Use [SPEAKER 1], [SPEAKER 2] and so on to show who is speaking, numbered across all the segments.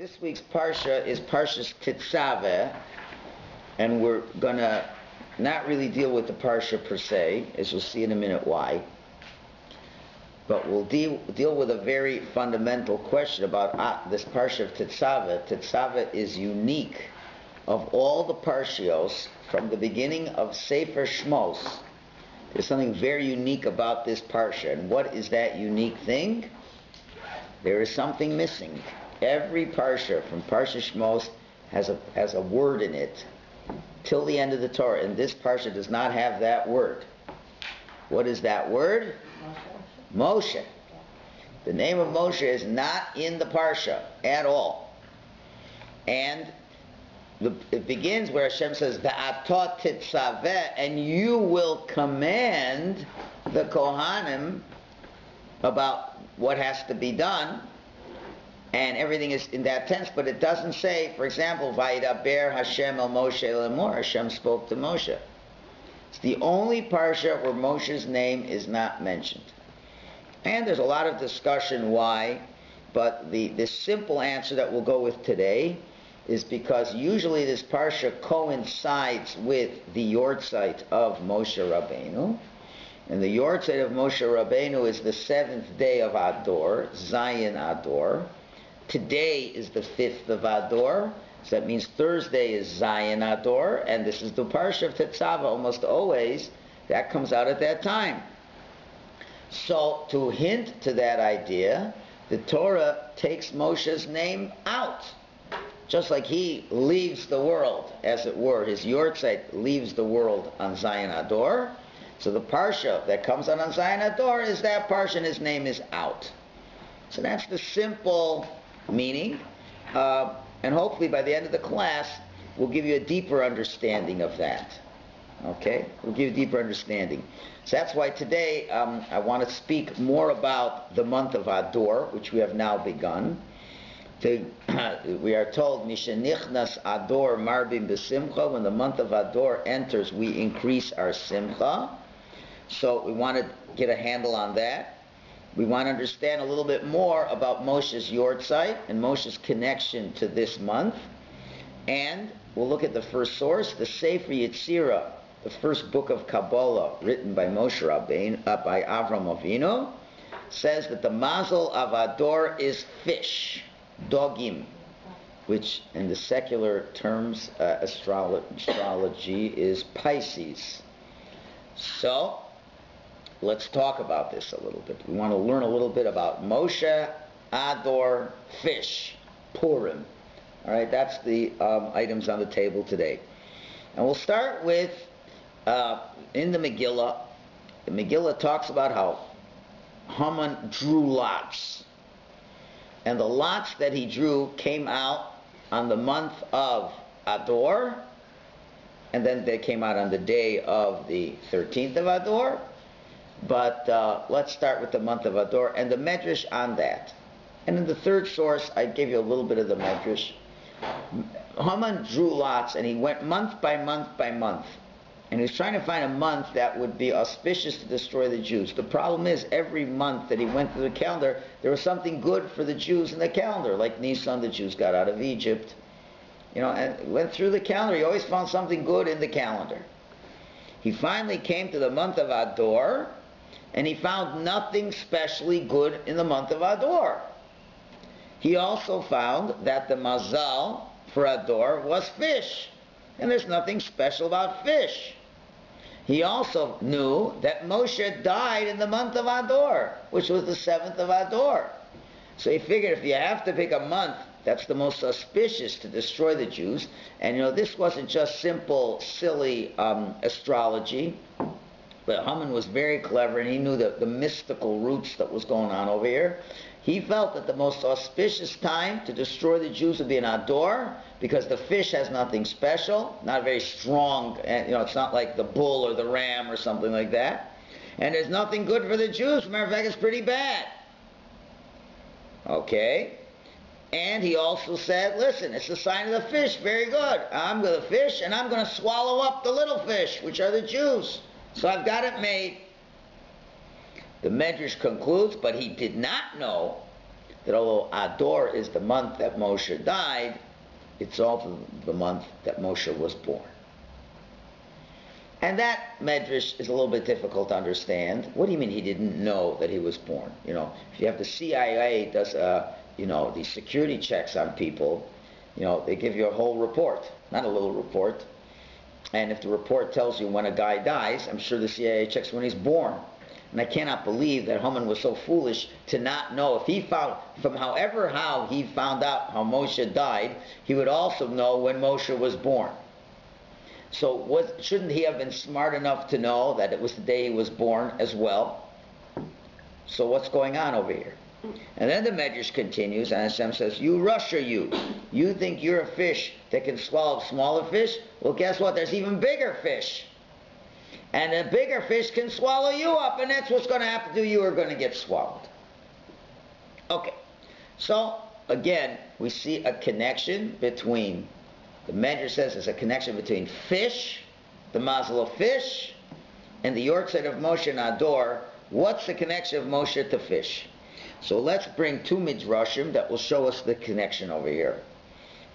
[SPEAKER 1] This week's Parsha is Parsha's Tetzave, and we're going to not really deal with the Parsha per se, as you'll see in a minute why, but we'll deal with a very fundamental question about this Parsha of Tetzave. Tetzave is unique of all the Parshios from the beginning of Sefer Shemos. There's something very unique about this Parsha, and what is that unique thing? There is something missing. Every Parsha from Parsha Shemos has a word in it till the end of the Torah, and this Parsha does not have that word. What is that word? Moshe. The name of Moshe is not in the Parsha at all. And it begins where Hashem says, V'atot Tetzaveh, and you will command the Kohanim about what has to be done. And everything is in that tense, but it doesn't say, for example, Vayidaber Hashem el Moshe lemor, Hashem spoke to Moshe. It's the only Parsha where Moshe's name is not mentioned. And there's a lot of discussion why, but the simple answer that we'll go with today is because usually this Parsha coincides with the Yortzeit of Moshe Rabbeinu. And the Yortzeit of Moshe Rabbeinu is the 7th day of Ador, Zayin Ador. Today is the 5th of Ador, so that means Thursday is Zayin Ador, and this is the Parsha of Tetzave. Almost always, that comes out at that time. So, to hint to that idea, the Torah takes Moshe's name out. Just like he leaves the world, as it were, his Yortzeit leaves the world on Zayin Ador. So the Parsha that comes out on Zayin Ador is that Parsha, and his name is out. So that's the simple meaning, and hopefully by the end of the class we'll give you a deeper understanding of that. Okay? We'll give you a deeper understanding. So that's why today I want to speak more about the month of Ador, which we have now begun. We are told, Mishenichnas Ador Marbim B'Simcha, when the month of Ador enters, we increase our Simcha. So we want to get a handle on that. We want to understand a little bit more about Moshe's Yortzeit and Moshe's connection to this month. And we'll look at the first source, the Sefer Yetzirah, the first book of Kabbalah, written by Moshe Rabbeinu, by Avram Avinu, says that the mazel of Ador is fish, dogim, which in the secular terms, astrology, is Pisces. So, let's talk about this a little bit. We want to learn a little bit about Moshe, Ador, fish, Purim. All right, that's the items on the table today. And we'll start with, in the Megillah. The Megillah talks about how Haman drew lots. And the lots that he drew came out on the month of Ador, and then they came out on the day of the 13th of Ador. But let's start with the month of Ador and the Medrash on that. And in the third source, I gave you a little bit of the Medrash. Haman drew lots, and he went month by month by month. And he was trying to find a month that would be auspicious to destroy the Jews. The problem is, every month that he went through the calendar, there was something good for the Jews in the calendar. Like Nisan, the Jews got out of Egypt. And went through the calendar. He always found something good in the calendar. He finally came to the month of Ador, and he found nothing specially good in the month of Ador. He also found that the mazal for Ador was fish, and there's nothing special about fish. He also knew that Moshe died in the month of Ador, which was the 7th of Ador. So he figured if you have to pick a month that's the most auspicious to destroy the Jews, and this wasn't just simple, silly astrology, but Haman was very clever, and he knew the mystical roots that was going on over here. He felt that the most auspicious time to destroy the Jews would be in Ador, because the fish has nothing special, not very strong, and it's not like the bull or the ram or something like that. And there's nothing good for the Jews. Matter of fact, it's pretty bad. Okay? And he also said, listen, it's the sign of the fish. Very good. I'm going to fish, and I'm going to swallow up the little fish, which are the Jews. So I've got it made. The Medrash concludes, but he did not know that although Adar is the month that Moshe died, it's also the month that Moshe was born. And that medrash is a little bit difficult to understand. What do you mean he didn't know that he was born? You know, if you have the CIA does, these security checks on people, they give you a whole report, not a little report. And if the report tells you when a guy dies, I'm sure the CIA checks when he's born. And I cannot believe that Haman was so foolish to not know. If he found, from how he found out how Moshe died, he would also know when Moshe was born. So shouldn't he have been smart enough to know that it was the day he was born as well? So what's going on over here? And then the Medrash continues, and Hashem says, you Russia, you think you're a fish that can swallow smaller fish? Well, guess what? There's even bigger fish. And a bigger fish can swallow you up, and that's what's going to happen to you. You are going to get swallowed. Okay. So, again, we see a connection between, the Medrash says there's a connection between fish, the mazel of fish, and the yortzeit of Moshe and Adar. What's the connection of Moshe to fish? So let's bring two midrashim that will show us the connection over here.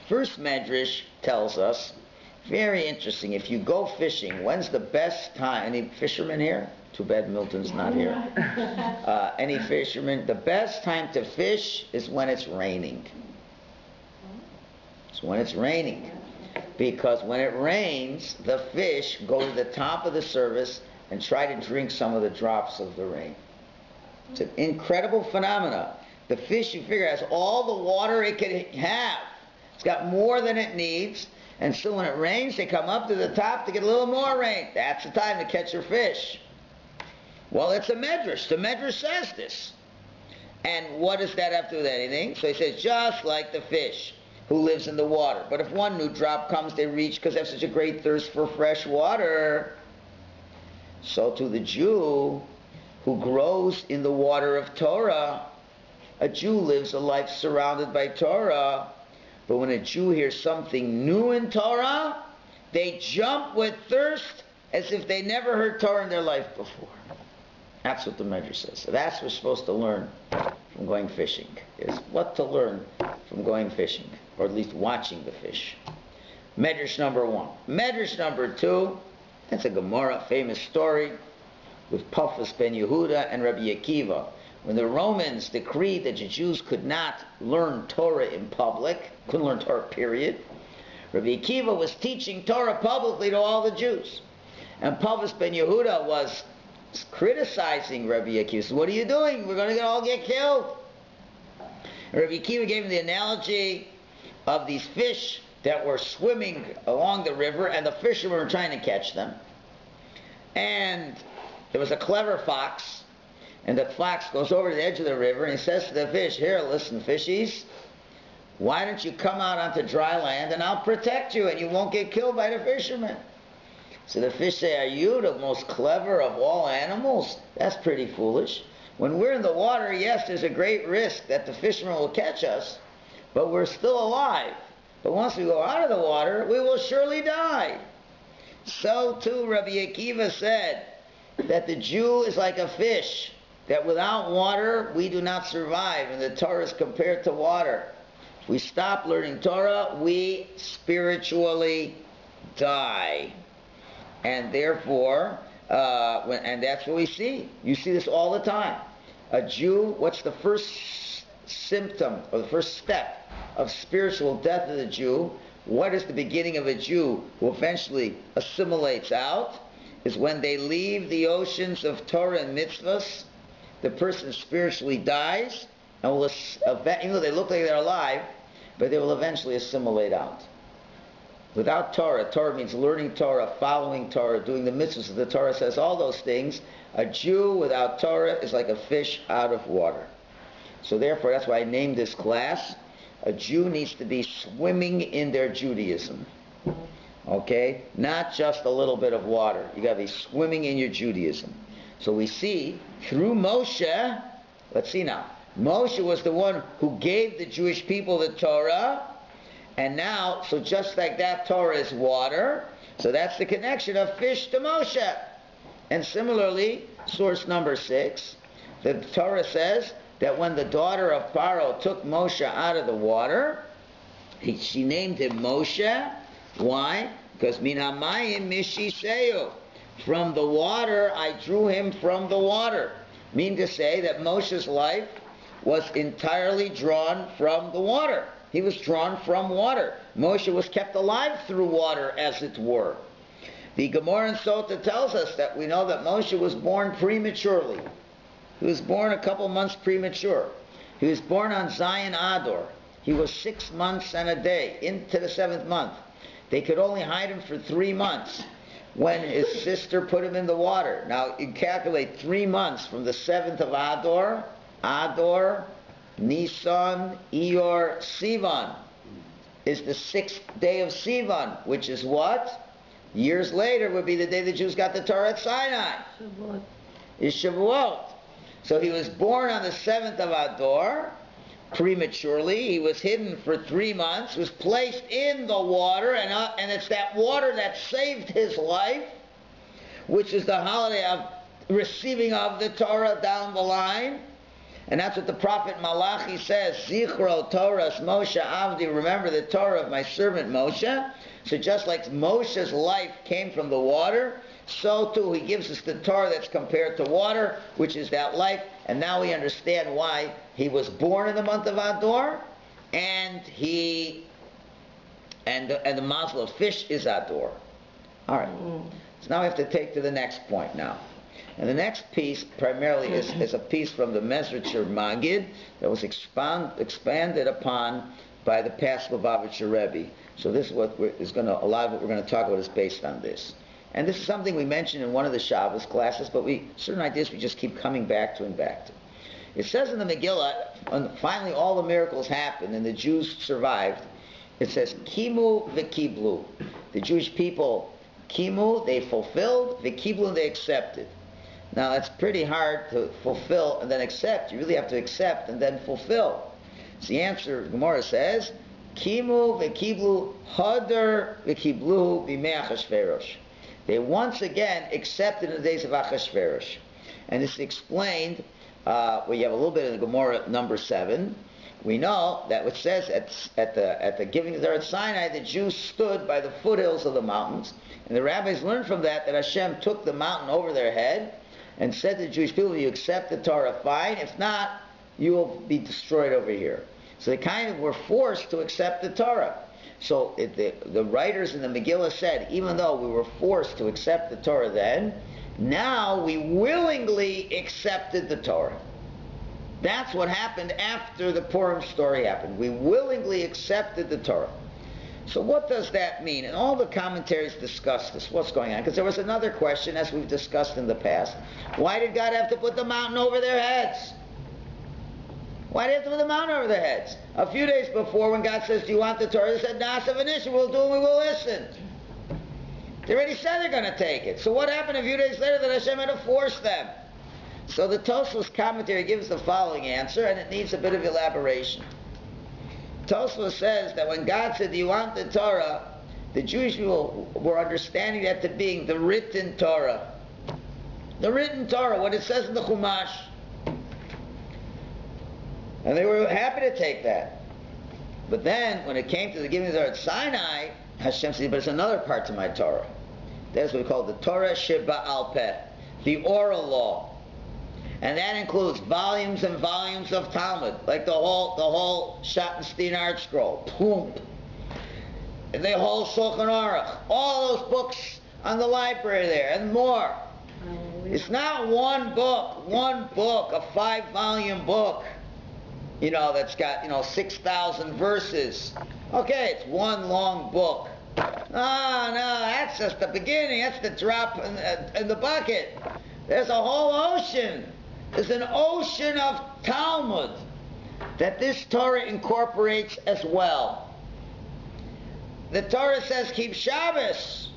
[SPEAKER 1] First Medrash tells us, very interesting, if you go fishing, when's the best time? Any fishermen here? Too bad Milton's not here. Any fishermen? The best time to fish is when it's raining. It's when it's raining. Because when it rains, the fish go to the top of the surface and try to drink some of the drops of the rain. It's an incredible phenomenon. The fish, you figure, has all the water it can have. It's got more than it needs. And so when it rains, they come up to the top to get a little more rain. That's the time to catch your fish. Well, it's a medrash. The medrash says this. And what does that have to do with anything? So he says, just like the fish who lives in the water. But if one new drop comes, they reach because they have such a great thirst for fresh water. So to the Jew who grows in the water of Torah, a Jew lives a life surrounded by Torah. But when a Jew hears something new in Torah, they jump with thirst as if they never heard Torah in their life before. That's what the Medrash says. So that's what we're supposed to learn from going fishing, is what to learn from going fishing, or at least watching the fish. Medrash number 1. Medrash number 2, that's a Gemara, famous story, with Paphos ben Yehuda and Rabbi Akiva. When the Romans decreed that the Jews could not learn Torah in public, couldn't learn Torah, period, Rabbi Akiva was teaching Torah publicly to all the Jews. And Paphos ben Yehuda was criticizing Rabbi Akiva. He said, what are you doing? We're going to all get killed. And Rabbi Akiva gave him the analogy of these fish that were swimming along the river, and the fishermen were trying to catch them. And there was a clever fox, and the fox goes over to the edge of the river, and he says to the fish, here, listen, fishies, why don't you come out onto dry land, and I'll protect you, and you won't get killed by the fishermen. So the fish say, are you the most clever of all animals? That's pretty foolish. When we're in the water, yes, there's a great risk that the fishermen will catch us, but we're still alive. But once we go out of the water, we will surely die. So too, Rabbi Akiva said that the Jew is like a fish, that without water, we do not survive, and the Torah is compared to water. If we stop learning Torah, we spiritually die. And therefore, and that's what we see. You see this all the time. A Jew, what's the first symptom, or the first step of spiritual death of the Jew? What is the beginning of a Jew who eventually assimilates out? Is when they leave the oceans of Torah and mitzvahs, the person spiritually dies, and will, even though they look like they're alive, but they will eventually assimilate out. Without Torah, Torah means learning Torah, following Torah, doing the mitzvahs. The Torah says all those things. A Jew without Torah is like a fish out of water. So therefore, that's why I named this class, a Jew needs to be swimming in their Judaism. Okay? Not just a little bit of water. You got to be swimming in your Judaism. So we see, through Moshe, let's see now, Moshe was the one who gave the Jewish people the Torah, and now, so just like that, Torah is water, so that's the connection of fish to Moshe. And similarly, source number 6, the Torah says that when the daughter of Pharaoh took Moshe out of the water, she named him Moshe. Why? Because min hamayim mishiseu. From the water, I drew him from the water. Mean to say that Moshe's life was entirely drawn from the water. He was drawn from water. Moshe was kept alive through water, as it were. The Gemara in Sota tells us that we know that Moshe was born prematurely. He was born a couple months premature. He was born on Zion Ador. He was 6 months and a day, into the 7th month. They could only hide him for 3 months when his sister put him in the water. Now, you calculate 3 months from the 7th of Ador, Nisan, Iyar, Sivan is the 6th day of Sivan, which is what? Years later would be the day the Jews got the Torah at Sinai.
[SPEAKER 2] SHMOT.
[SPEAKER 1] Is Shavuot. So he was born on the 7th of Ador, prematurely. He was hidden for 3 months, was placed in the water, and it's that water that saved his life, which is the holiday of receiving of the Torah down the line. And that's what the prophet Malachi says, Zichro Torah Moshe Avdi, remember the Torah of my servant Moshe. So just like Moshe's life came from the water, so too he gives us the Torah that's compared to water, which is that life. And now we understand why he was born in the month of Ador, and the mazel of fish is Ador. All right. So now we have to take to the next point now. And the next piece primarily is a piece from the Mezritcher Magid that was expanded upon by the past Lubavitcher Rebbe. So this is what a lot of what we're going to talk about is based on this. And this is something we mentioned in one of the Shabbos classes, but certain ideas we just keep coming back to and back to. It says in the Megillah, when finally all the miracles happened and the Jews survived, it says, Kimu v'kiblu. The Jewish people, Kimu, they fulfilled, v'kiblu, they accepted. Now that's pretty hard to fulfill and then accept. You really have to accept and then fulfill. So the answer, Gemara says, Kimu v'kiblu hadar v'kiblu b'mei Achashverosh. They once again accepted in the days of Achashverosh. And this is explained, we have a little bit in the Gemara number 7. We know that it says at the giving of the Torah at Sinai, the Jews stood by the foothills of the mountains. And the rabbis learned from that Hashem took the mountain over their head and said to the Jewish people, if you accept the Torah, fine. If not, you will be destroyed over here. So they kind of were forced to accept the Torah. So the writers in the Megillah said, even though we were forced to accept the Torah then, now we willingly accepted the Torah. That's what happened after the Purim story happened. We willingly accepted the Torah. So what does that mean? And all the commentaries discuss this. What's going on? Because there was another question, as we've discussed in the past. Why did God have to put the mountain over their heads? Why did they have to put the mountain over their heads? A few days before, when God says, do you want the Torah? They said, Nasa v'nisha, we'll do and we will listen. They already said they're going to take it. So what happened a few days later that Hashem had to force them? So the Tosfos commentary gives the following answer, and it needs a bit of elaboration. Tosfos says that when God said, do you want the Torah, the Jewish people were understanding that to being the written Torah. The written Torah, what it says in the Chumash. And they were happy to take that. But then, when it came to the giving of the Torah at Sinai, Hashem said, but it's another part to my Torah. That's what we call the Torah Sheba'al Peh, the oral law. And that includes volumes and volumes of Talmud, like the whole Schottenstein Art Scroll, Plump, the whole Shulchan Aruch, all those books on the library there, and more. It's not one book, a 5-volume book, that's got, 6,000 verses. Okay, it's one long book. No, that's just the beginning. That's the drop in the bucket. There's a whole ocean. There's an ocean of Talmud that this Torah incorporates as well. The Torah says, keep Shabbos.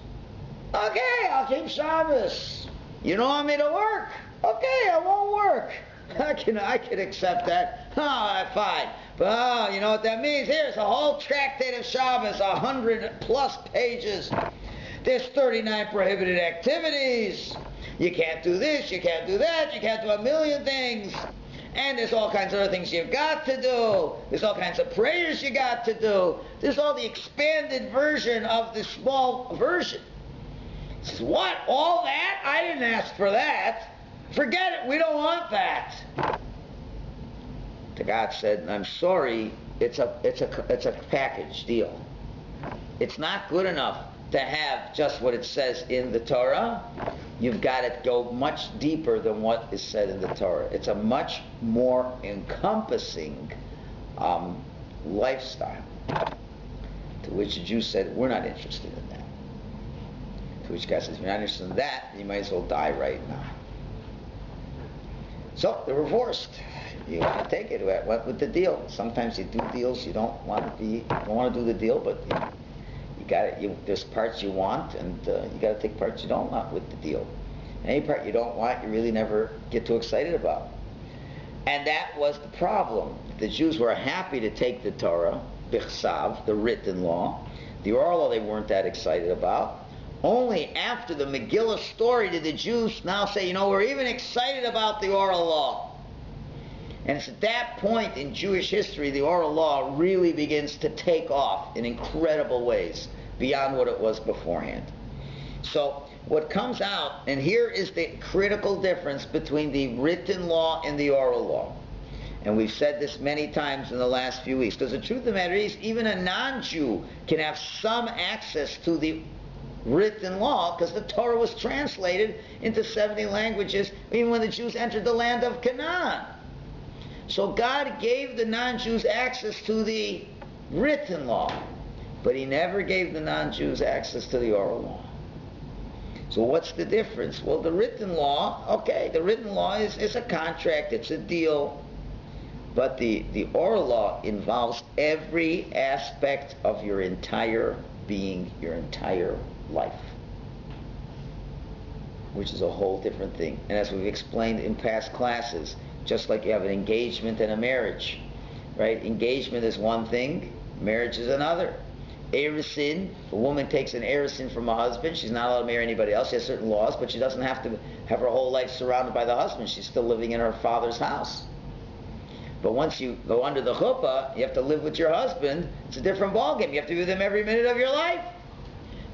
[SPEAKER 1] Okay, I'll keep Shabbos. You don't want me to work? Okay, I won't work. I can accept that. Fine. But you know what that means? Here's a whole tractate of Shabbos, 100+ pages. There's 39 prohibited activities. You can't do this, you can't do that, you can't do a million things. and there's all kinds of other things you've got to do. There's all kinds of prayers you got to do. There's all the expanded version of the small version. He says, what? All that? I didn't ask for that. Forget it. We don't want that. The God said, I'm sorry, it's a package deal. It's not good enough to have just what it says in the Torah. You've got to go much deeper than what is said in the Torah. It's a much more encompassing lifestyle. To which the Jews said, we're not interested in that. To which God says, if you're not interested in that, you might as well die right now. So they were forced. You want to take it. It went with the deal. Sometimes you do deals you don't want to do the deal, but you got it. There's parts you want, and you got to take parts you don't want with the deal. Any part you don't want, you really never get too excited about. And that was the problem. The Jews were happy to take the Torah, Bichsav, the written law. The oral law they weren't that excited about. Only after the Megillah story did the Jews now say, we're even excited about the oral law. And it's at that point in Jewish history the oral law really begins to take off in incredible ways beyond what it was beforehand. So what comes out, and here is the critical difference between the written law and the oral law. And we've said this many times in the last few weeks, because the truth of the matter is, even a non-Jew can have some access to the written law, because the Torah was translated into 70 languages even when the Jews entered the land of Canaan. So God gave the non-Jews access to the written law, but he never gave the non-Jews access to the oral law. So what's the difference? Well, the written law, the written law is a contract, it's a deal, but the oral law involves every aspect of your entire being, your entire life, which is a whole different thing. And as we've explained in past classes, just like you have an engagement and a marriage, right? Engagement is one thing, marriage is another. Erusin, a woman takes an erusin from a husband, she's not allowed to marry anybody else. She has certain laws, but she doesn't have to have her whole life surrounded by the husband. She's still living in her father's house. But once you go under the chuppah, you have to live with your husband. It's a different ballgame. You have to be with him every minute of your life.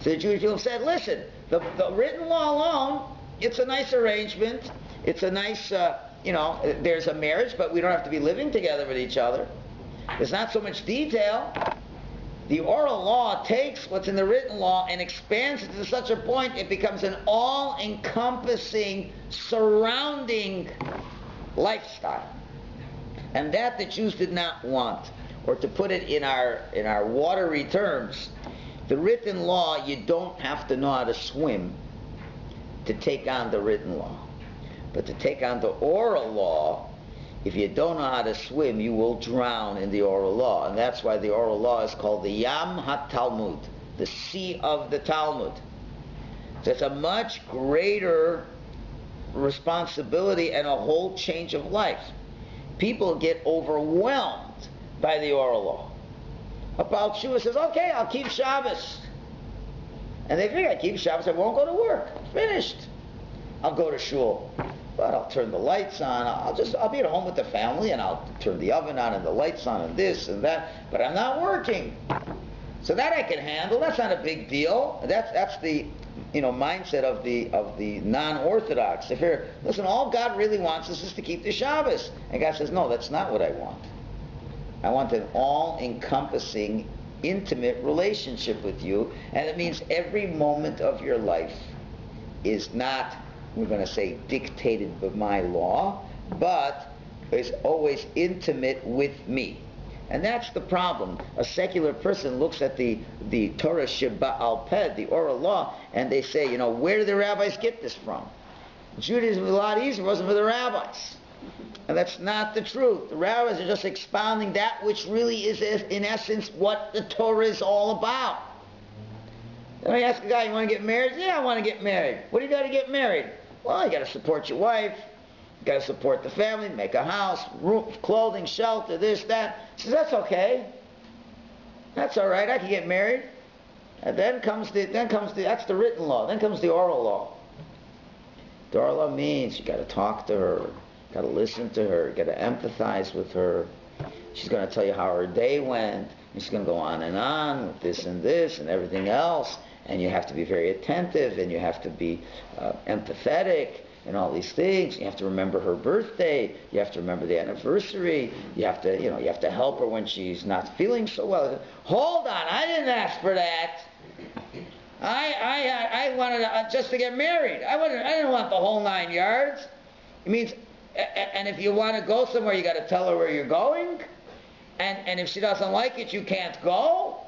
[SPEAKER 1] So the Jewish people said, listen, the written law alone, it's a nice arrangement. It's a nice, there's a marriage, but we don't have to be living together with each other. There's not so much detail. The oral law takes what's in the written law and expands it to such a point it becomes an all-encompassing, surrounding lifestyle. And that the Jews did not want. Or to put it in our watery terms, the written law, you don't have to know how to swim to take on the written law. But to take on the oral law, if you don't know how to swim, you will drown in the oral law. And that's why the oral law is called the Yam HaTalmud, the Sea of the Talmud. So it's a much greater responsibility and a whole change of life. People get overwhelmed by the oral law. A Baal Tshuva says, okay, I'll keep Shabbos. And they figure, I keep Shabbos, I won't go to work. Finished. I'll go to Shul. But I'll turn the lights on. I'll be at home with the family, and I'll turn the oven on and the lights on and this and that. But I'm not working. So that I can handle. That's not a big deal. That's the mindset of the non-Orthodox. If you're, listen, all God really wants us is to keep the Shabbos. And God says, no, that's not what I want. I want an all-encompassing, intimate relationship with you. And it means every moment of your life is not, we're going to say, dictated by my law, but is always intimate with me. And that's the problem. A secular person looks at the Torah Sheba'al Peh, the oral law, and they say, where do the rabbis get this from? Judaism was a lot easier, it wasn't for the rabbis. And that's not the truth. The rabbis are just expounding that which really is, in essence, what the Torah is all about. Then I ask a guy, you want to get married? Yeah, I want to get married. What do you got to get married? Well, you got to support your wife. You got to support the family, make a house, roof, clothing, shelter, this, that. He says, that's okay. That's all right. I can get married. And then comes that's the written law. Then comes the oral law. The oral law means you got to talk to her. Got to listen to her. Got to empathize with her. She's going to tell you how her day went. And she's going to go on with this and everything else. And you have to be very attentive, and you have to be empathetic, and all these things. You have to remember her birthday. You have to remember the anniversary. You have to help her when she's not feeling so well. Hold on, I didn't ask for that. I wanted just to get married. I didn't want the whole 9 yards. It means, and if you want to go somewhere, you got to tell her where you're going. And if she doesn't like it, you can't go.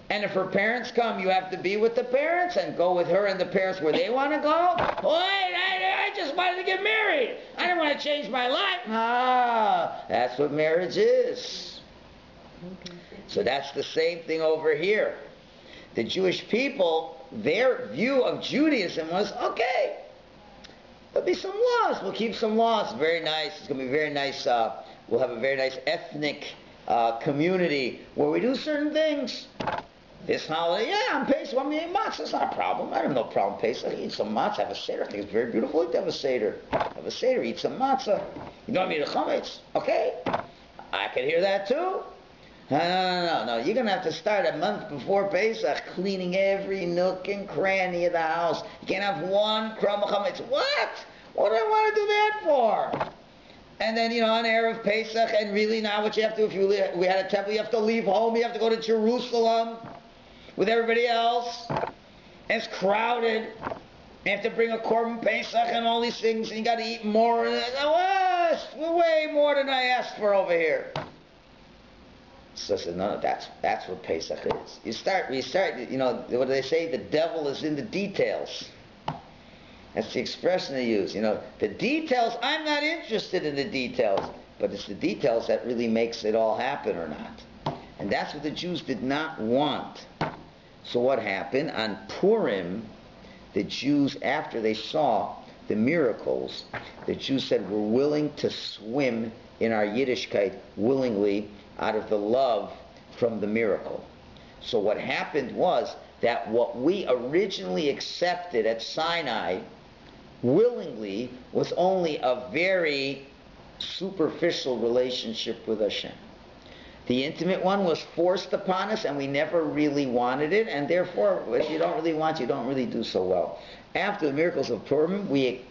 [SPEAKER 1] And if her parents come, you have to be with the parents and go with her and the parents where they want to go. Wait, I just wanted to get married. I didn't want to change my life. That's what marriage is. Okay. So that's the same thing over here. The Jewish people, their view of Judaism was, okay, there'll be some laws. We'll keep some laws. Very nice. It's going to be very nice. We'll have a very nice ethnic community where we do certain things. This holiday, on Pesach, want me to eat matzah. It's not a problem. I have no problem with Pesach. Eat some matzah, have a seder. I think it's very beautiful to have a seder. Have a seder, eat some matzah. You don't need a chametz. Okay. I can hear that too. No. You're going to have to start a month before Pesach cleaning every nook and cranny of the house. You can't have one crumb of chametz. What? What do I want to do that for? And then, on Erev Pesach, and really now what you have to do, we had a temple, you have to leave home, you have to go to Jerusalem with everybody else, and it's crowded, you have to bring a korban Pesach and all these things, and you got to eat more, and it's way more than I asked for over here. So I said, no, that's what Pesach is. We start, what do they say? The devil is in the details. That's the expression they use. The details, I'm not interested in the details, but it's the details that really makes it all happen or not. And that's what the Jews did not want. So what happened? On Purim, the Jews, after they saw the miracles, the Jews said, we're willing to swim in our Yiddishkeit willingly out of the love from the miracle. So what happened was that what we originally accepted at Sinai willingly was only a very superficial relationship with Hashem. The intimate one was forced upon us, and we never really wanted it, and therefore, if you don't really want, you don't really do so well. After the miracles of Purim, we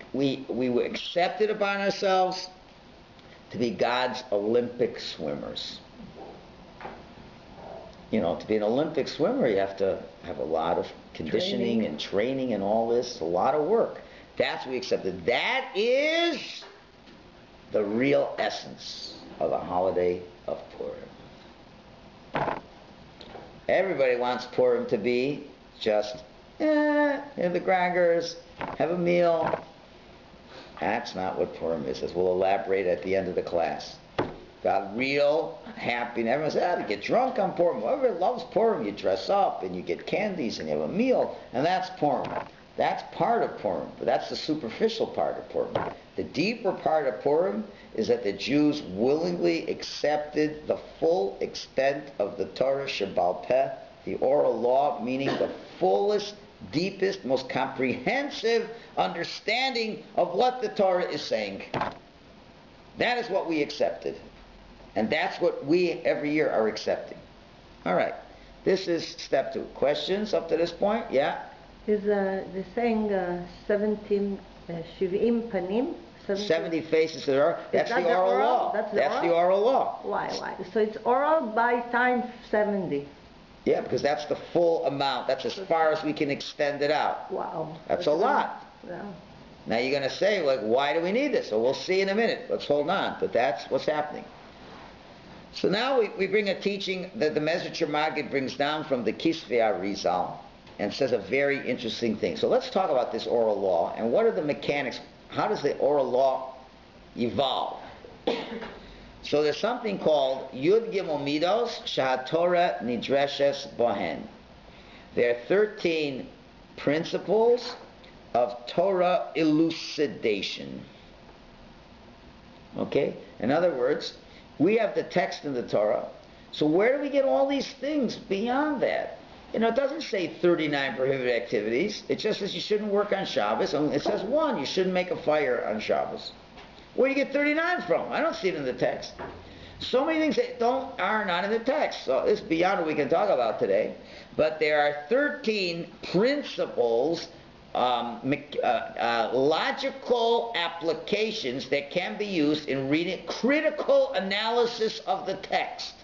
[SPEAKER 1] accepted upon ourselves to be God's Olympic swimmers. To be an Olympic swimmer, you have to have a lot of conditioning and training and all this, a lot of work. That's what we accepted. That is the real essence of the holiday of Purim. Everybody wants Purim to be just, in the crackers, have a meal. That's not what Purim is, as we'll elaborate at the end of the class. Got real happiness. Everyone says, to get drunk on Purim. Whoever loves Purim, you dress up and you get candies and you have a meal, and that's Purim. That's part of Purim, but that's the superficial part of Purim. The deeper part of Purim is that the Jews willingly accepted the full extent of the Torah Shebaal Peh, the oral law, meaning the fullest, deepest, most comprehensive understanding of what the Torah is saying. That is what we accepted. And that's what we every year are accepting. All right. This is step 2. Questions up to this point? Yeah?
[SPEAKER 2] Is the saying 70 panim?
[SPEAKER 1] 70 faces there are. That's the oral law. That's the oral law.
[SPEAKER 2] Why? So it's oral by times 70.
[SPEAKER 1] Yeah, because that's the full amount. That's as far as we can extend it out.
[SPEAKER 2] Wow.
[SPEAKER 1] That's a lot.
[SPEAKER 2] Yeah.
[SPEAKER 1] Now you're going to say, why do we need this? So we'll see in a minute. Let's hold on. But that's what's happening. So now we bring a teaching that the Mezritcher Maggid brings down from the Kisvei Arizal and says a very interesting thing. So let's talk about this oral law and what are the mechanics. How does the oral law evolve? So there's something called Yud Gimel Midos Shahatorah Nidreshes Bohen. There are 13 principles of Torah elucidation. Okay? In other words, we have the text in the Torah. So where do we get all these things beyond that? It doesn't say 39 prohibited activities. It just says you shouldn't work on Shabbos. And it says 1, you shouldn't make a fire on Shabbos. Where do you get 39 from? I don't see it in the text. So many things that are not in the text. So it's beyond what we can talk about today. But there are 13 principles, logical applications that can be used in reading, critical analysis of the text.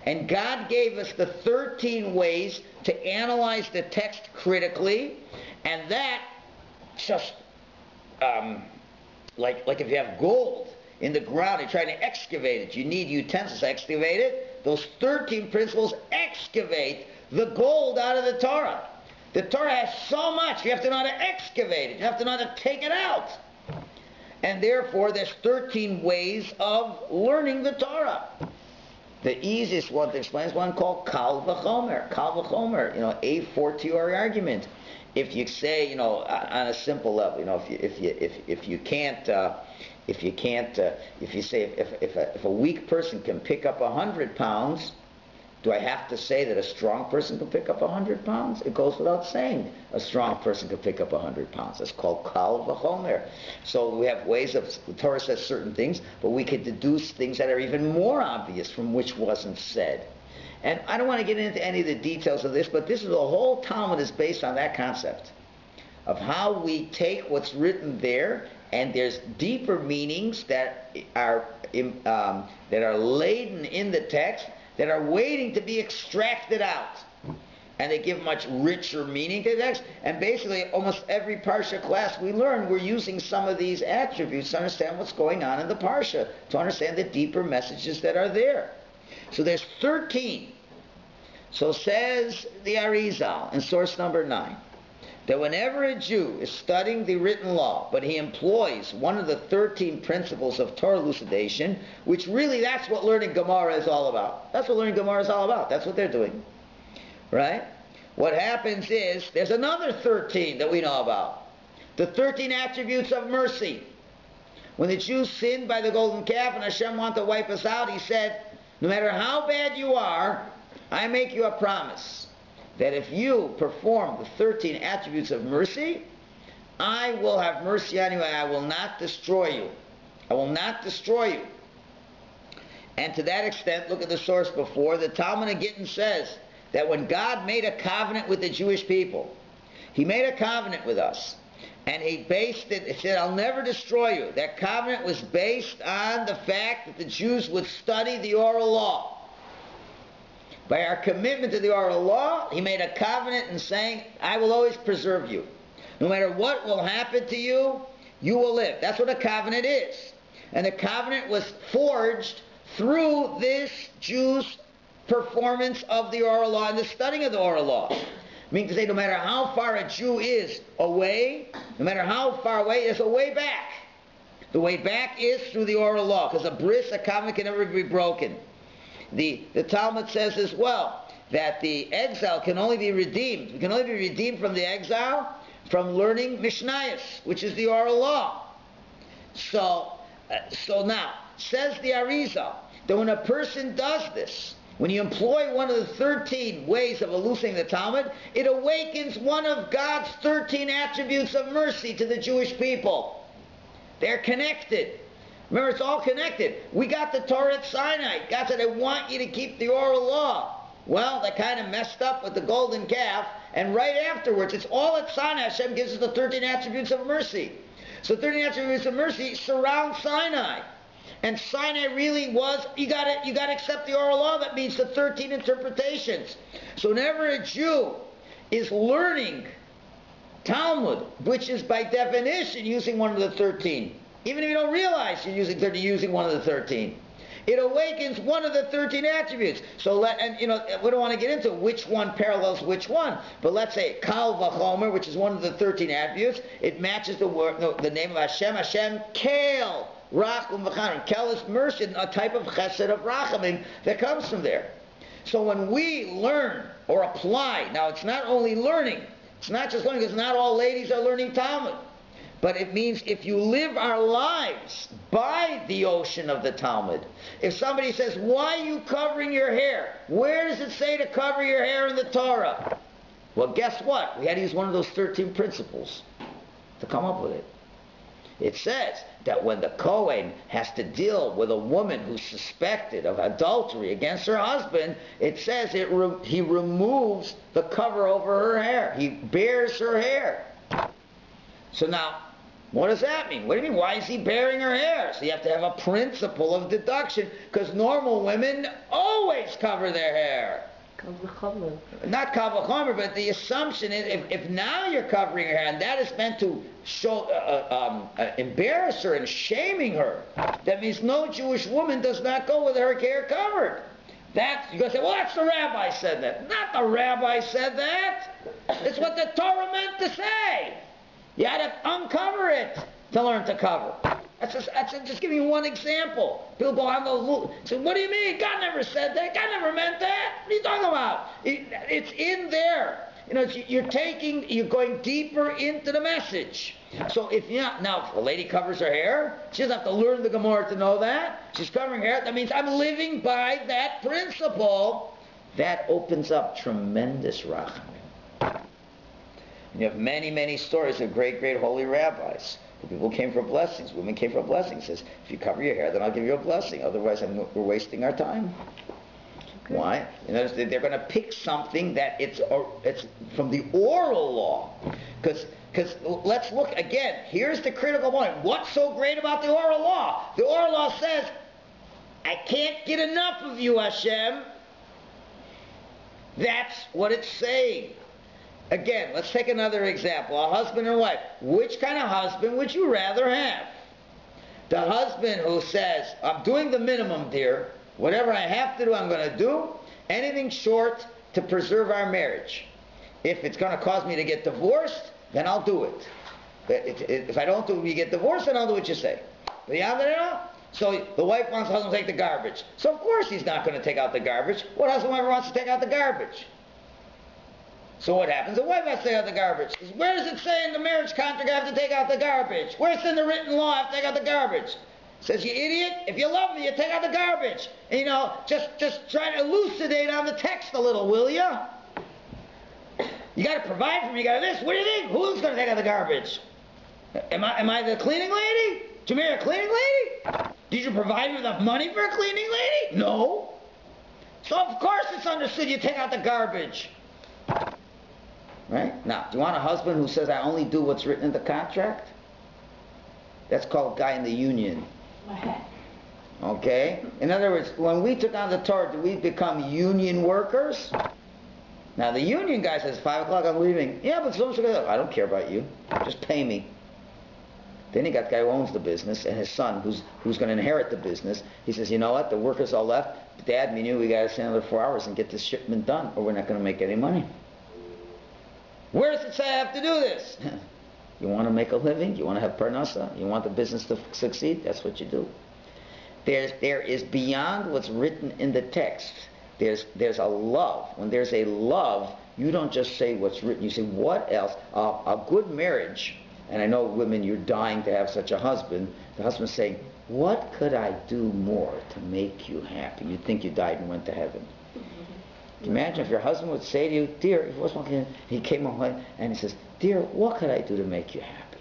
[SPEAKER 1] And God gave us the 13 ways to analyze the text critically, and that just like if you have gold in the ground, you're trying to excavate it. You need utensils to excavate it. Those 13 principles excavate the gold out of the Torah. The Torah has so much. You have to know how to excavate it. You have to know how to take it out. And therefore, there's 13 ways of learning the Torah. The easiest one to explain is one called Kal V'chomer. Kal V'chomer, a fortiori argument. If you say, on a simple level, if you say if a weak person can pick up 100 pounds, do I have to say that a strong person can pick up 100 pounds? It goes without saying a strong person can pick up 100 pounds. It's called Kal V'chomer. So we have ways of, the Torah says certain things, but we can deduce things that are even more obvious from which wasn't said. And I don't want to get into any of the details of this, but this is the whole Talmud is based on that concept of how we take what's written there, and there's deeper meanings that are laden in the text that are waiting to be extracted out. And they give much richer meaning to the text. And basically, almost every Parsha class we learn, we're using some of these attributes to understand what's going on in the Parsha, to understand the deeper messages that are there. So there's 13. So says the Arizal in source number 9, that whenever a Jew is studying the written law, but he employs one of the 13 principles of Torah elucidation, which really that's what learning Gemara is all about. That's what learning Gemara is all about. That's what they're doing. Right? What happens is, there's another 13 that we know about. The 13 attributes of mercy. When the Jews sinned by the golden calf and Hashem wanted to wipe us out, he said, no matter how bad you are, I make you a promise that if you perform the 13 attributes of mercy, I will have mercy on you and I will not destroy you. I will not destroy you. And to that extent, look at the source before, the Talmud in Gittin says that when God made a covenant with the Jewish people, He made a covenant with us. And He based it, it said, I'll never destroy you. That covenant was based on the fact that the Jews would study the oral law. By our commitment to the oral law, He made a covenant in saying, I will always preserve you. No matter what will happen to you, you will live. That's what a covenant is. And the covenant was forged through this Jew's performance of the oral law and the studying of the oral law. Meaning to say, no matter how far a Jew is away, no matter how far away, there's a way back. The way back is through the oral law, because a bris, a covenant, can never be broken. The Talmud says as well that the exile can only be redeemed. We can only be redeemed from the exile from learning Mishnayos, which is the oral law. So now, says the Arizal, that when a person does this, when you employ one of the 13 ways of elucidating the Talmud, it awakens one of God's 13 attributes of mercy to the Jewish people. They're connected. Remember, it's all connected. We got the Torah at Sinai. God said, I want you to keep the oral law. Well, they kind of messed up with the golden calf, and right afterwards, it's all at Sinai. Hashem gives us the 13 attributes of mercy. So 13 attributes of mercy surround Sinai. And Sinai really was, you got to accept the oral law. That means the 13 interpretations. So whenever a Jew is learning Talmud, which is by definition using one of the 13, even if you don't realize you're using one of the 13, it awakens one of the 13 attributes. So we don't want to get into which one parallels which one, but let's say Kal V'chomer, which is one of the 13 attributes, it matches the name of Hashem. Hashem Kel Rachum V'chanim. Kel is mercy, a type of chesed of rachamim that comes from there. So when we learn or apply, now it's not only learning, it's not just learning, because not all ladies are learning Talmud. But it means if you live our lives by the ocean of the Talmud, if somebody says, why are you covering your hair? Where does it say to cover your hair in the Torah? Well, guess what? We had to use one of those 13 principles to come up with it. It says that when the Kohen has to deal with a woman who's suspected of adultery against her husband, it says he removes the cover over her hair. He bares her hair. So now, what does that mean? What do you mean? Why is he baring her hair? So you have to have a principle of deduction, because normal women always cover their hair. Not kavachomer, but the assumption is if now you're covering her hair, and that is meant to show, embarrass her and shaming her, that means no Jewish woman does not go with her hair covered. You're going to say, well, that's the rabbi said that. Not the rabbi said that. It's what the Torah meant to say. You had to uncover it to learn to cover. That's just giving you one example. People go on those. So what do you mean? God never said that. God never meant that. What are you talking about? It's in there. You're going deeper into the message. So if a lady covers her hair, she doesn't have to learn the Gemara to know that. She's covering her hair. That means I'm living by that principle. That opens up tremendous rachamim. And you have many, many stories of great, great holy rabbis. People came for blessings. Women came for blessings. Says, if you cover your hair, then I'll give you a blessing. Otherwise, we're wasting our time. Okay. Why? They're going to pick something that it's from the oral law. Because let's look again. Here's the critical point. What's so great about the oral law? The oral law says, I can't get enough of you, Hashem. That's what it's saying. Again, let's take another example. A husband and wife. Which kind of husband would you rather have? The husband who says, I'm doing the minimum, dear. Whatever I have to do, I'm going to do. Anything short to preserve our marriage. If it's going to cause me to get divorced, then I'll do it. If I don't do it, you get divorced, then I'll do what you say. So the wife wants the husband to take the garbage. So of course he's not going to take out the garbage. What husband ever wants to take out the garbage? So what happens? The wife has to take out the garbage. Where does it say in the marriage contract I have to take out the garbage? Where's in the written law I have to take out the garbage? It says, you idiot, if you love me, you take out the garbage. And, just try to elucidate on the text a little, will you? You got to provide for me, you got to this. What do you think? Who's going to take out the garbage? Am I the cleaning lady? Did you marry a cleaning lady? Did you provide me enough money for a cleaning lady? No. So of course it's understood you take out the garbage. Right? Now, do you want a husband who says, I only do what's written in the contract? That's called a guy in the union. Okay? In other words, when we took on the Torah, did we become union workers? Now, the union guy says, 5 o'clock, I'm leaving. Yeah, but so I don't care about you. Just pay me. Then you got the guy who owns the business, and his son, who's going to inherit the business. He says, you know what? The workers all left. Dad, me and you, we got to stay another 4 hours and get this shipment done, or we're not going to make any money. Where does it say I have to do this? You want to make a living? You want to have parnasa? You want the business to succeed? That's what you do. There is beyond what's written in the text. There's a love. When there's a love, you don't just say what's written. You say, what else? A good marriage, and I know women, you're dying to have such a husband. The husband's saying, what could I do more to make you happy? You'd think you died and went to heaven. Imagine if your husband would say to you, dear, he came home and he says, dear, what could I do to make you happy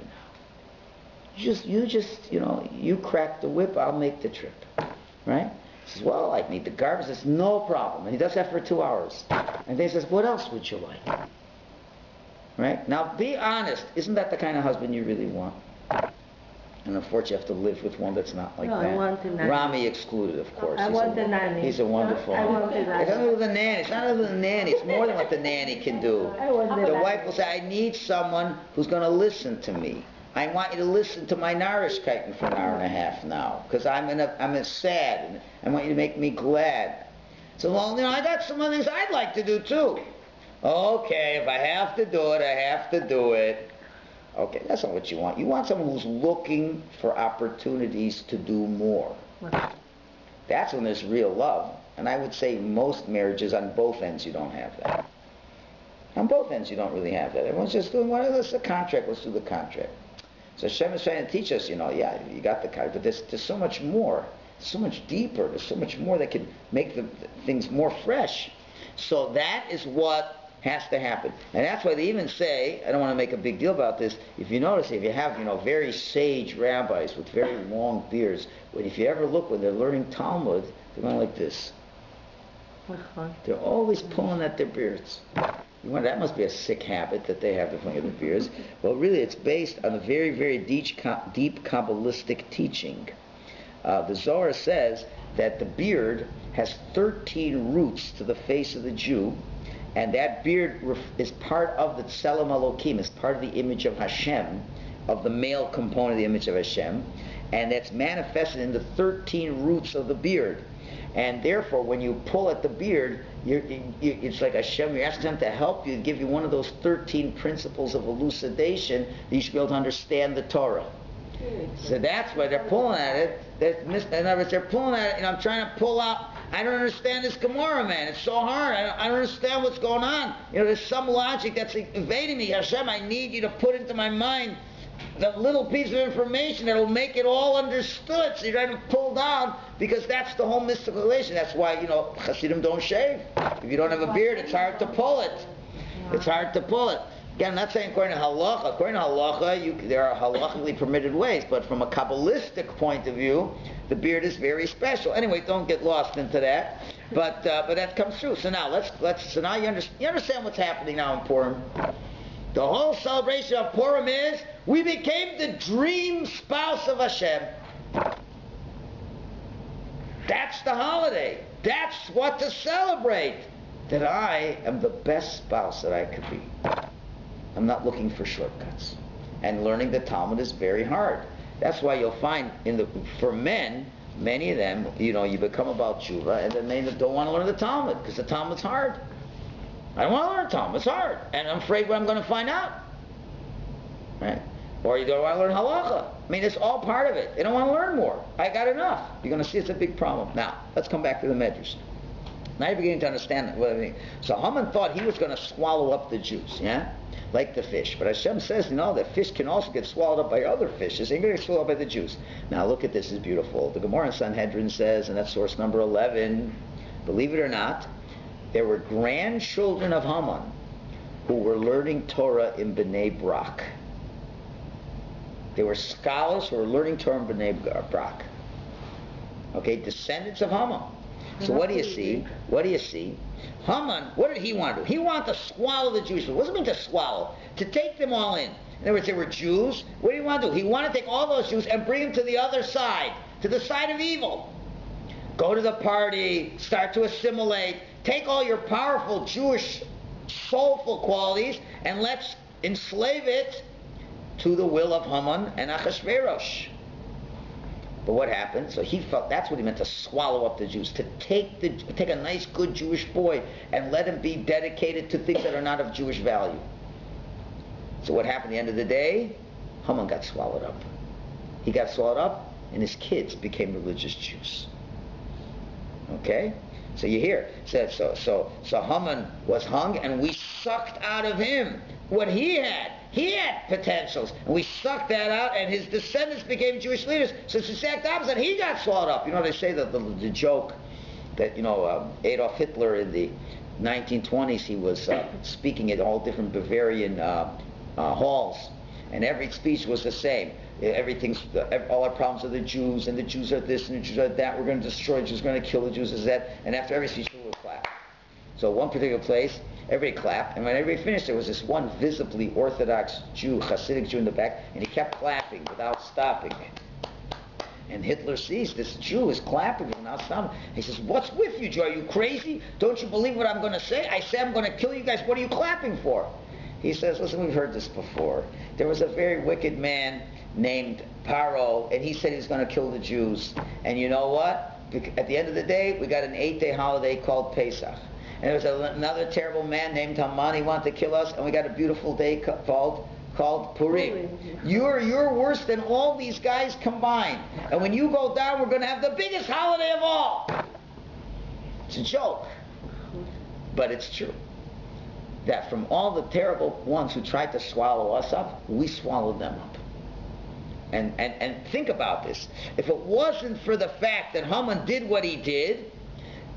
[SPEAKER 1] now? You crack the whip, I'll make the trip. Right? He says, well, I need the garbage. He says, no problem. And he does that for 2 hours. And then he says, what else would you like? Right? Now, be honest. Isn't that the kind of husband you really want? And unfortunately, you have to live with one that's not like that.
[SPEAKER 2] I want the nanny.
[SPEAKER 1] Rami excluded, of course.
[SPEAKER 2] I want the nanny.
[SPEAKER 1] He's a wonderful
[SPEAKER 2] I want the nanny.
[SPEAKER 1] It's not the nanny. It's not the nanny. It's more than what the nanny can do.
[SPEAKER 2] I want the
[SPEAKER 1] The
[SPEAKER 2] nanny.
[SPEAKER 1] wife will say, I need someone who's going to listen to me. I want you to listen to my Narishkeiten for an hour and a half now, because I'm sad, and I want you to make me glad. So, well, I got some other things I'd like to do too. Okay, if I have to do it, I have to do it. Okay, that's not what you want. You want someone who's looking for opportunities to do more. That's when there's real love. And I would say most marriages, on both ends, you don't have that. On both ends, you don't really have that. Everyone's just doing, well, let's do the contract, let's do the contract. So Shem is trying to teach us, you got the contract, but there's so much more, so much deeper, there's so much more that can make the things more fresh. So that is what has to happen. And that's why they even say, I don't want to make a big deal about this, if you notice, if you have, very sage rabbis with very long beards, if you ever look when they're learning Talmud, they're going like this. They're always pulling at their beards. That must be a sick habit that they have to pulling at their beards. Well, really, it's based on a very, very deep Kabbalistic teaching. The Zohar says that the beard has 13 roots to the face of the Jew, and that beard is part of the Tselem Elokim, is part of the image of Hashem, of the male component of the image of Hashem, and that's manifested in the 13 roots of the beard. And therefore, when you pull at the beard, it's like Hashem, you're asking Him to help you, give you one of those 13 principles of elucidation that you should be able to understand the Torah. So that's why they're pulling at it. In other words, they're pulling at it, and I'm trying to pull out. I don't understand this Gemara, man. It's so hard. I don't understand what's going on. There's some logic that's evading me. Hashem, I need you to put into my mind the little piece of information that will make it all understood. So you're trying to pull down, because that's the whole mystical relation. That's why, Hasidim don't shave. If you don't have a beard, it's hard to pull it. It's hard to pull it. Again, I'm not saying according to halacha. According to halacha, there are halachically permitted ways, but from a Kabbalistic point of view, the beard is very special. Anyway, don't get lost into that. But that comes true. So now so now you understand what's happening now in Purim. The whole celebration of Purim is we became the dream spouse of Hashem. That's the holiday. That's what to celebrate. That I am the best spouse that I could be. I'm not looking for shortcuts. And learning the Talmud is very hard. That's why you'll find for men, many of them, you become about tshuva, and then they don't want to learn the Talmud because the Talmud's hard. I don't want to learn Talmud. It's hard, and I'm afraid what I'm going to find out. Right? Or you don't want to learn halacha. I mean, it's all part of it. They don't want to learn more. I got enough. You're going to see it's a big problem. Now, let's come back to the Medrash. Now you're beginning to understand what I mean. So Haman thought he was going to swallow up the Jews, like the fish. But Hashem says, that fish can also get swallowed up by other fishes. Ain't going to get swallowed up by the Jews. Now look at this. It's beautiful. The Gemara in Sanhedrin says, and that's source number 11, believe it or not, there were grandchildren of Haman who were learning Torah in Bnei Brak. They were scholars who were learning Torah in Bnei Brak. Okay, descendants of Haman. So what do you see? Haman, what did he want to do? He wanted to swallow the Jewish people. What does it mean to swallow? To take them all in. In other words, they were Jews. What do you want to do? He wanted to take all those Jews and bring them to the other side, to the side of evil. Go to the party, start to assimilate, take all your powerful Jewish soulful qualities, and let's enslave it to the will of Haman and Achashverosh. But what happened? So he felt that's what he meant, to swallow up the Jews, to take a nice, good Jewish boy and let him be dedicated to things that are not of Jewish value. So what happened at the end of the day? Haman got swallowed up. He got swallowed up, and his kids became religious Jews. Okay? So you hear, so Haman was hung, and we sucked out of him what he had. He had potentials, and we sucked that out, and his descendants became Jewish leaders. So it's the exact opposite. He got swallowed up. They say that the joke that, Adolf Hitler in the 1920s, he was speaking at all different Bavarian halls, and every speech was the same. All our problems are the Jews, and the Jews are this, and the Jews are that. We're going to destroy the Jews, we're going to kill the Jews, is that. And after every speech, people would clap. So one particular place, everybody clapped, and when everybody finished, there was this one visibly Orthodox Jew, Hasidic Jew in the back, and he kept clapping without stopping. And Hitler sees this Jew is clapping without stopping. He says, "What's with you, Jew? Are you crazy? Don't you believe what I'm going to say? I say I'm going to kill you guys. What are you clapping for?" He says, "Listen, we've heard this before. There was a very wicked man named Paro, and he said he was going to kill the Jews. And you know what? At the end of the day, we got an 8-day holiday called Pesach. And there was another terrible man named Haman. He wanted to kill us, and we got a beautiful day called Purim. You're worse than all these guys combined. And when you go down, we're going to have the biggest holiday of all." It's a joke, but it's true. That from all the terrible ones who tried to swallow us up, we swallowed them up. And think about this. If it wasn't for the fact that Haman did what he did,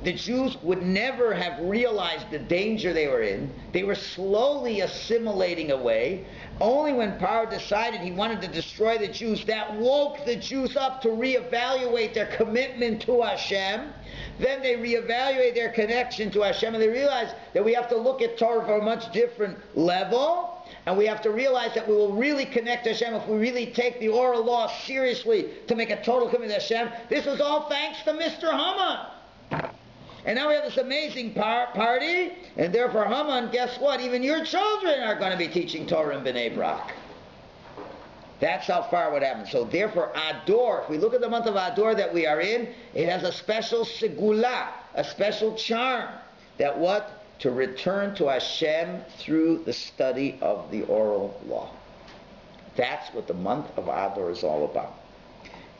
[SPEAKER 1] the Jews would never have realized the danger they were in. They were slowly assimilating away. Only when Paro decided he wanted to destroy the Jews, that woke the Jews up to reevaluate their commitment to Hashem. Then they reevaluate their connection to Hashem, and they realize that we have to look at Torah from a much different level. And we have to realize that we will really connect to Hashem if we really take the oral law seriously to make a total commitment to Hashem. This was all thanks to Mr. Haman. And now we have this amazing party, and therefore Haman, guess what? Even your children are going to be teaching Torah in Bnei Brak. That's how far what happened. So therefore Ador, if we look at the month of Ador that we are in, it has a special segula, a special charm. That what? To return to Hashem through the study of the oral law. That's what the month of Ador is all about.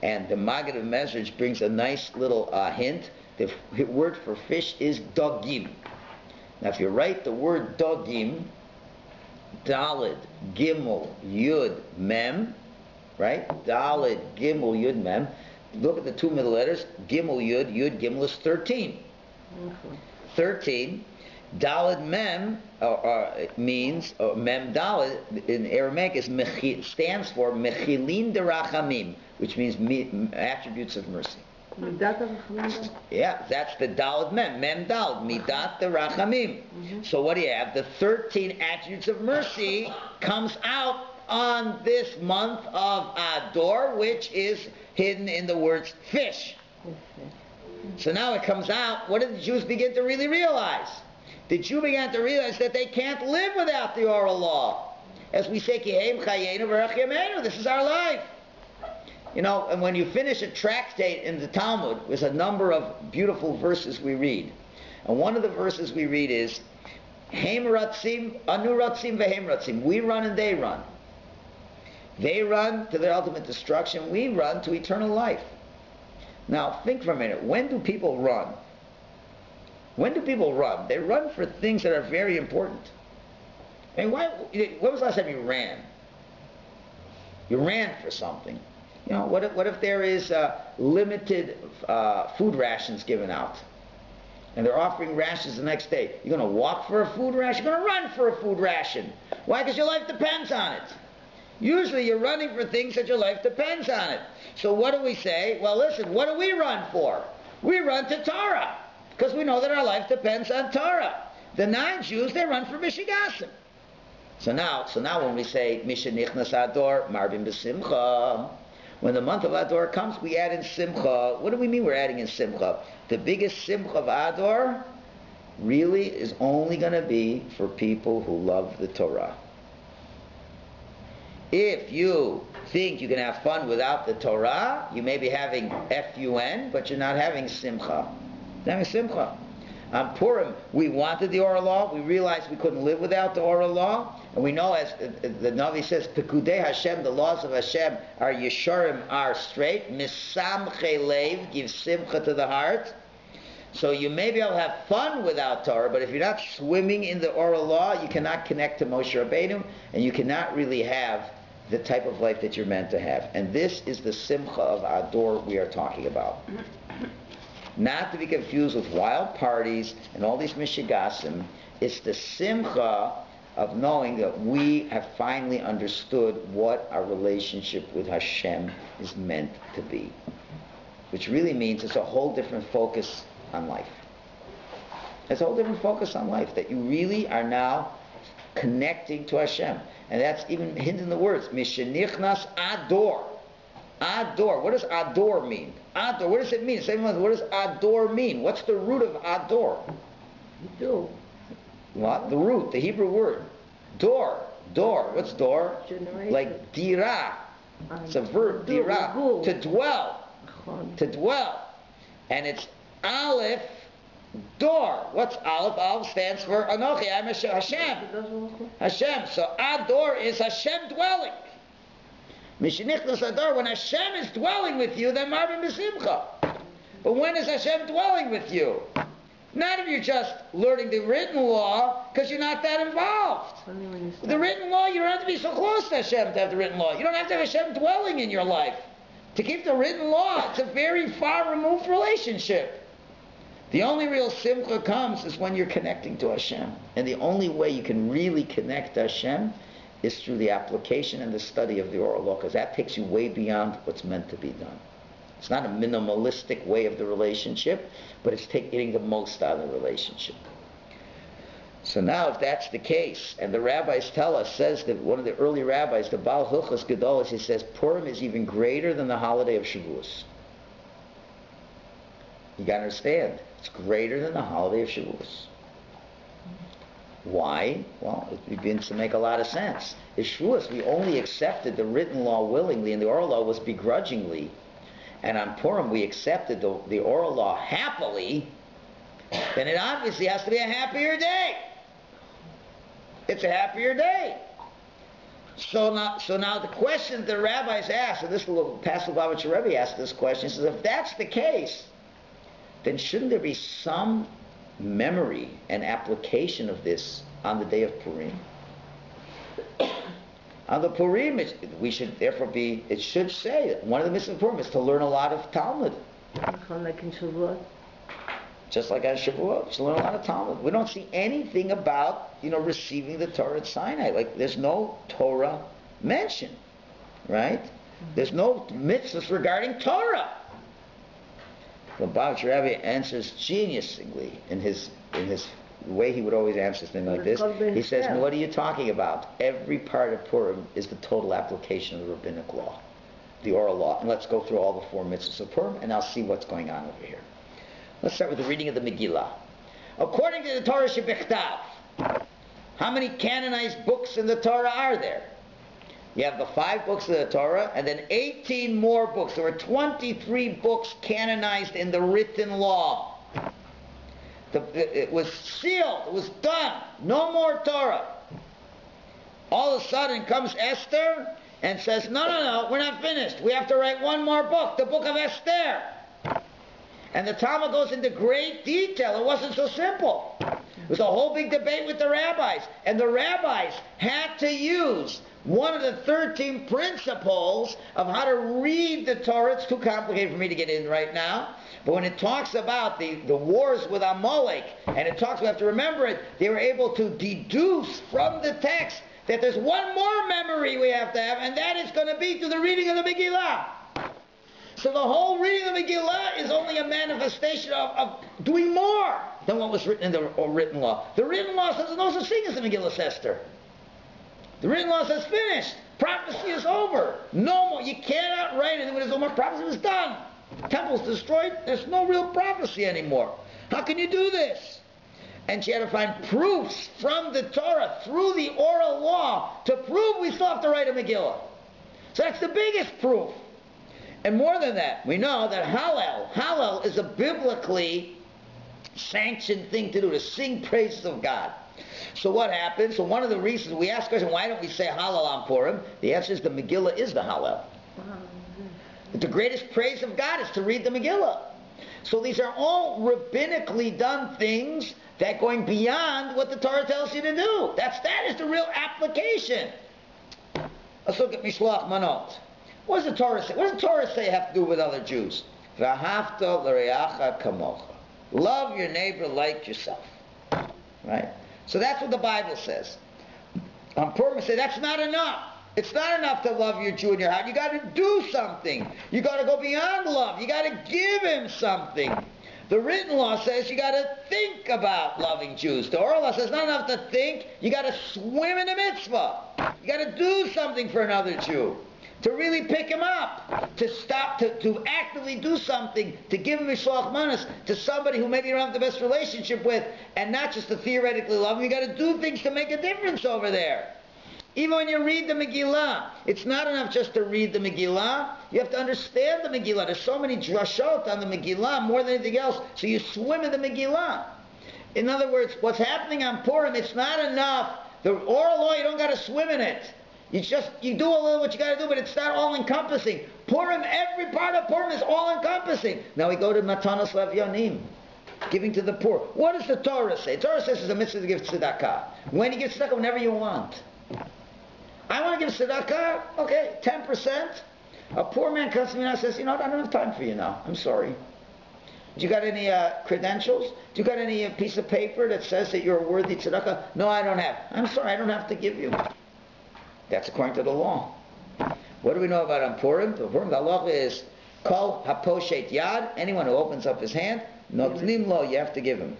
[SPEAKER 1] And the Maggid of Mezrich brings a nice little hint. The word for fish is dogim. Now if you write the word dogim, Dalid, Gimel, Yud, Mem, right? Dalid, Gimel, Yud, Mem. Look at the two middle letters. Gimel, Yud, Gimel is 13. 13. Dalid Mem means, Mem Dalid in Aramaic stands for Mechilin Derachamim, which means attributes of mercy. Yeah, that's the Dalid Mem. Mem Dalid, Midat Derachamim. So what do you have? The 13 attributes of mercy comes out on this month of Ador, which is hidden in the words fish. So now it comes out. What did the Jews begin to really realize? The Jew began to realize that they can't live without the oral law. As we say, Kiheim Chayenu V'Rach Yameinu, this is our life. You know, and when you finish a tractate in the Talmud, there's a number of beautiful verses we read. And one of the verses we read is, Heim Ratzim, Anu Ratzim V'Heim Ratzim. We run and they run. They run to their ultimate destruction. We run to eternal life. Now, think for a minute. When do people run? When do people run? They run for things that are very important. I mean, when was the last time you ran? You ran for something. You know, what if there is limited food rations given out? And they're offering rations the next day. You're going to walk for a food ration? You're going to run for a food ration. Why? Because your life depends on it. Usually you're running for things that your life depends on it. So what do we say? Well, listen, what do we run for? We run to Torah. Because we know that our life depends on Torah. The non-Jews, they run for Mishigasim. So now when we say Misha Nichnas Ador, Marbim B'Simcha, when the month of Ador comes, we add in Simcha. What do we mean we're adding in Simcha? The biggest Simcha of Ador really is only going to be for people who love the Torah. If you think you can have fun without the Torah, you may be having fun, but you're not having Simcha. Having Simcha. On Purim, we wanted the oral law. We realized we couldn't live without the oral law. And we know, as the Navi says, Pekudei Hashem, the laws of Hashem, are Yesharim, are straight. Misamche Lev, gives Simcha to the heart. So you may be able to have fun without Torah, but if you're not swimming in the oral law, you cannot connect to Moshe Rabbeinu, and you cannot really have the type of life that you're meant to have. And this is the Simcha of Ador we are talking about. Not to be confused with wild parties and all these mishigasim. It's the simcha of knowing that we have finally understood what our relationship with Hashem is meant to be. Which really means it's a whole different focus on life. It's a whole different focus on life, that you really are now connecting to Hashem. And that's even hidden in the words. Mishenichnas Ador. Ador. What does Ador mean? Ador. What does it mean? What does Ador mean? What's the root of Ador?
[SPEAKER 2] Do.
[SPEAKER 1] What? The root, the Hebrew word. Dor. Dor. What's dor?
[SPEAKER 2] Generation.
[SPEAKER 1] Like dira. It's a verb. Dira. To dwell. To dwell. And it's Aleph Dor. What's Aleph? Aleph stands for Anochi. I'm Hashem. Hashem. So Ador is Hashem dwelling. Mishenichnas Ador, when Hashem is dwelling with you, then Marbim B'Simcha. But when is Hashem dwelling with you? Not if you're just learning the written law, because you're not that involved. The written law, you don't have to be so close to Hashem to have the written law. You don't have to have Hashem dwelling in your life. To keep the written law, it's a very far removed relationship. The only real simcha comes is when you're connecting to Hashem. And the only way you can really connect to Hashem is through the application and the study of the oral law, because that takes you way beyond what's meant to be done. It's not a minimalistic way of the relationship, but it's getting the most out of the relationship. So now if that's the case, and the rabbis tell us, says that one of the early rabbis, the Baal Hilchos Gedolos, he says Purim is even greater than the holiday of Shavuos. You got to understand, it's greater than the holiday of Shavuos. Why? Well, it begins to make a lot of sense. In Shavuos, we only accepted the written law willingly, and the oral law was begrudgingly. And on Purim, we accepted the oral law happily. Then it obviously has to be a happier day. It's a happier day. So now the question the rabbis ask, and this little Lubavitcher Rebbe asked this question, he says, if that's the case, then shouldn't there be some memory and application of this on the day of Purim? On the Purim, it should say that one of the mitzvahs of Purim is to learn a lot of Talmud.
[SPEAKER 2] Like in Shavuot.
[SPEAKER 1] Just like on Shavuot, to learn a lot of Talmud. We don't see anything about, receiving the Torah at Sinai. Like, there's no Torah mention, right? There's no mitzvahs regarding Torah. The Lubavitcher Rabbi answers geniusly in his way he would always answer something like this. He says, what are you talking about? Every part of Purim is the total application of the rabbinic law, the oral law. And let's go through all the 4 mitzvahs of Purim, and I'll see what's going on over here. Let's start with the reading of the Megillah. According to the Torah Shebichtav, how many canonized books in the Torah are there? You have the 5 books of the Torah, and then 18 more books. There were 23 books canonized in the written law. It was sealed. It was done. No more Torah. All of a sudden comes Esther and says, no, we're not finished. We have to write one more book, the book of Esther. And the Talmud goes into great detail. It wasn't so simple. It was a whole big debate with the rabbis. And the rabbis had to use one of the 13 principles of how to read the Torah. It's too complicated for me to get in right now. But when it talks about the wars with Amalek, and we have to remember it, they were able to deduce from the text that there's one more memory we have to have, and that is going to be through the reading of the Megillah. So the whole reading of the Megillah is only a manifestation of doing more than what was written in the written law. The written law says there's no such thing as the Megillah Esther. The written law says finished. Prophecy is over. No more. You cannot write anything when there's no more prophecy. It was done. The temple's destroyed. There's no real prophecy anymore. How can you do this? And she had to find proofs from the Torah through the oral law to prove we still have to write a Megillah. So that's the biggest proof. And more than that, we know that Hallel is a biblically sanctioned thing to do, to sing praises of God. So what happens? So one of the reasons we ask the question, why don't we say Hallel on Purim? The answer is the Megillah is the Hallel. The greatest praise of God is to read the Megillah. So these are all rabbinically done things that going beyond what the Torah tells you to do. That is the real application. Let's look at Mishloach Manot. What does the Torah say? What does the Torah say have to do with other Jews? V'ahavta l'reacha kamocha. Love your neighbor like yourself. Right? So that's what the Bible says. On Purim, say that's not enough. It's not enough to love your Jew in your heart. You got to do something. You got to go beyond love. You got to give him something. The written law says you got to think about loving Jews. The oral law says not enough to think. You got to swim in the mitzvah. You got to do something for another Jew. To really pick him up, to actively do something, to give him mishloach manos to somebody who maybe you don't have the best relationship with, and not just to theoretically love him. You got to do things to make a difference over there. Even when you read the Megillah, it's not enough just to read the Megillah. You have to understand the Megillah. There's so many drashot on the Megillah more than anything else, so you swim in the Megillah. In other words, what's happening on Purim, it's not enough. The oral law, you don't got to swim in it. You do a little what you got to do, but it's not all-encompassing. Purim, every part of Purim is all-encompassing. Now we go to Matanos Levyanim, giving to the poor. What does the Torah say? The Torah says it's a mitzvah to give tzedakah. When you give tzedakah, whenever you want. I want to give tzedakah, okay, 10%. A poor man comes to me and says, I don't have time for you now. I'm sorry. Do you got any credentials? Do you got any piece of paper that says that you're a worthy tzedakah? No, I don't have. I'm sorry, I don't have to give you. That's according to the law. What do we know about on Purim? The halacha is, Kol haposhet yad, anyone who opens up his hand, notnim lo, you have to give him.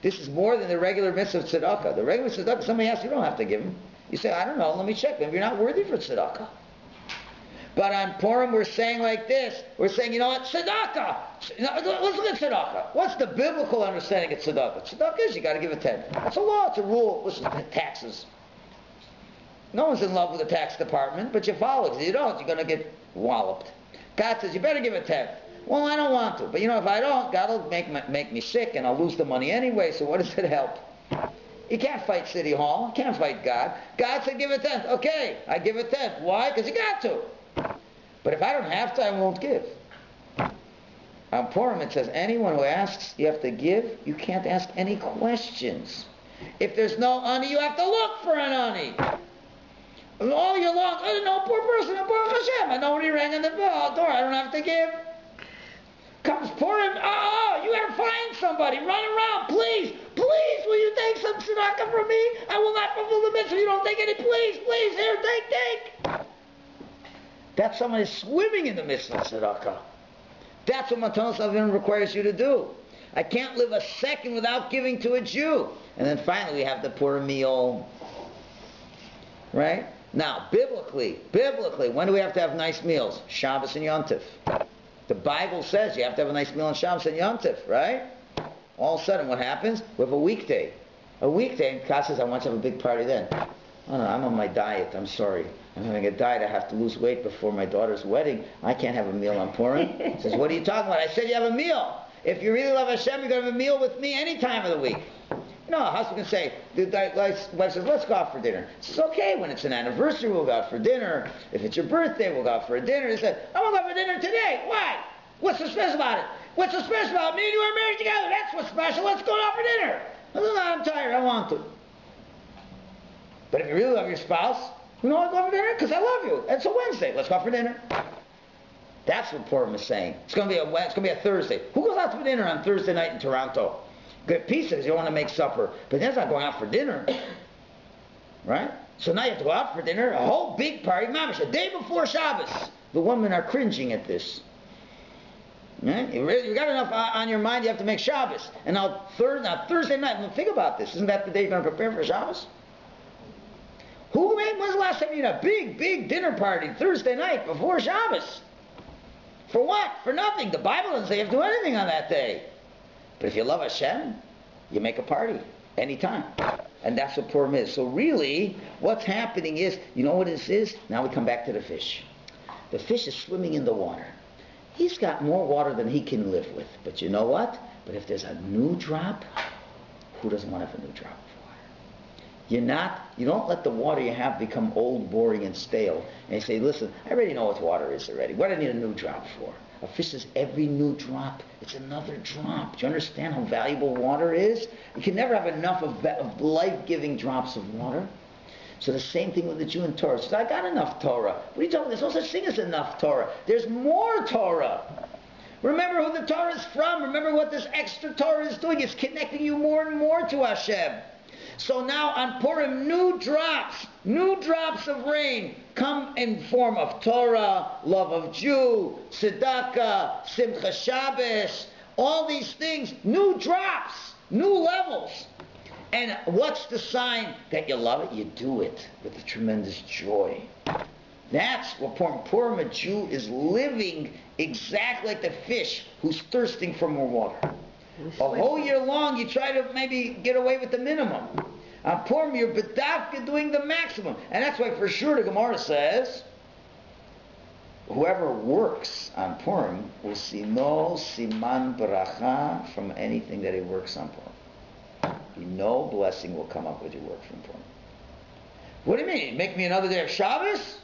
[SPEAKER 1] This is more than the regular mitzvah of tzedakah. The regular tzedakah, somebody asks, you don't have to give him. You say, I don't know, let me check. Maybe you're not worthy for tzedakah. But on Purim, we're saying like this. We're saying, you know what? Tzedakah. Let's look at tzedakah. What's the biblical understanding of tzedakah? Tzedakah is you got to give a tenth. That's a law. It's a rule. Listen, taxes. No one's in love with the tax department, but you follow it. If you don't, you're going to get walloped. God says, you better give a tenth. Well, I don't want to. But you know, if I don't, God will make me sick, and I'll lose the money anyway, so what does it help? You can't fight City Hall. You can't fight God. God said, give a tenth. Okay, I give a tenth. Why? Because you got to. But if I don't have to, I won't give. On Purim, it says, anyone who asks, you have to give. You can't ask any questions. If there's no honey, you have to look for an honey. All year long, I don't know, poor person, poor Hashem, and nobody rang on the door, I don't have to give. Comes Purim, you gotta find somebody, run around, please, will you take some tzedakah from me? I will not fulfill the mitzvah, you don't take any, please, here, take. That's somebody swimming in the mitzvah of tzedakah. That's what Matanos Avim requires you to do. I can't live a second without giving to a Jew. And then finally we have the Purim meal. Right? Now, biblically, when do we have to have nice meals? Shabbos and Yom Tov. The Bible says you have to have a nice meal on Shabbos and Yom Tov, right? All of a sudden, what happens? We have a weekday. And God says, I want to have a big party then. Oh no, I'm on my diet, I'm sorry. I'm having a diet, I have to lose weight before my daughter's wedding. I can't have a meal on Purim. He says, what are you talking about? I said you have a meal. If you really love Hashem, you're going to have a meal with me any time of the week. No, a husband can say, the wife says, let's go out for dinner. He says, okay, when it's an anniversary, we'll go out for dinner. If it's your birthday, we'll go out for a dinner. He said, I want to go out for dinner today. Why? What's so special about it? What's so special about it? Me and you are married together. That's what's special. Let's go out for dinner. No, I'm tired. I want to. But if you really love your spouse, you know what, go out for dinner? Because I love you. It's a Wednesday. Let's go out for dinner. That's what Purim is saying. It's going to be a Thursday. Who goes out for dinner on Thursday night in Toronto? Good pieces, you want to make supper. But that's not going out for dinner. Right? So now you have to go out for dinner, a whole big party, mamish, a day before Shabbos. The women are cringing at this. Right? You got enough on your mind, you have to make Shabbos. And now Thursday night, well, think about this. Isn't that the day you're going to prepare for Shabbos? When's the last time you had a big dinner party Thursday night before Shabbos? For what? For nothing. The Bible doesn't say you have to do anything on that day. But if you love Hashem, you make a party anytime. And that's what Purim is. So really, what's happening is, you know what this is? Now we come back to the fish. The fish is swimming in the water. He's got more water than he can live with. But you know what? But if there's a new drop, who doesn't want to have a new drop of water? You don't let the water you have become old, boring, and stale. And you say, listen, I already know what water is already. What do I need a new drop for? A fish says every new drop, it's another drop. Do you understand how valuable water is? You can never have enough of life-giving drops of water. So the same thing with the Jew and Torah. He says, I got enough Torah. What are you talking about? There's no such thing as enough Torah. There's more Torah. Remember who the Torah is from. Remember what this extra Torah is doing. It's connecting you more and more to Hashem. So now on Purim, new drops of rain come in form of Torah, love of Jew, tzedakah, simcha Shabbos, all these things, new drops, new levels. And what's the sign that you love it? You do it with a tremendous joy. That's what Purim, a Jew is living exactly like the fish who's thirsting for more water. A whole year long, you try to maybe get away with the minimum. On Purim, you're bedavka doing the maximum. And that's why for sure the Gemara says, whoever works on Purim will see no siman bracha from anything that he works on Purim. No blessing will come up with your work from Purim. What do you mean? Make me another day of Shabbos?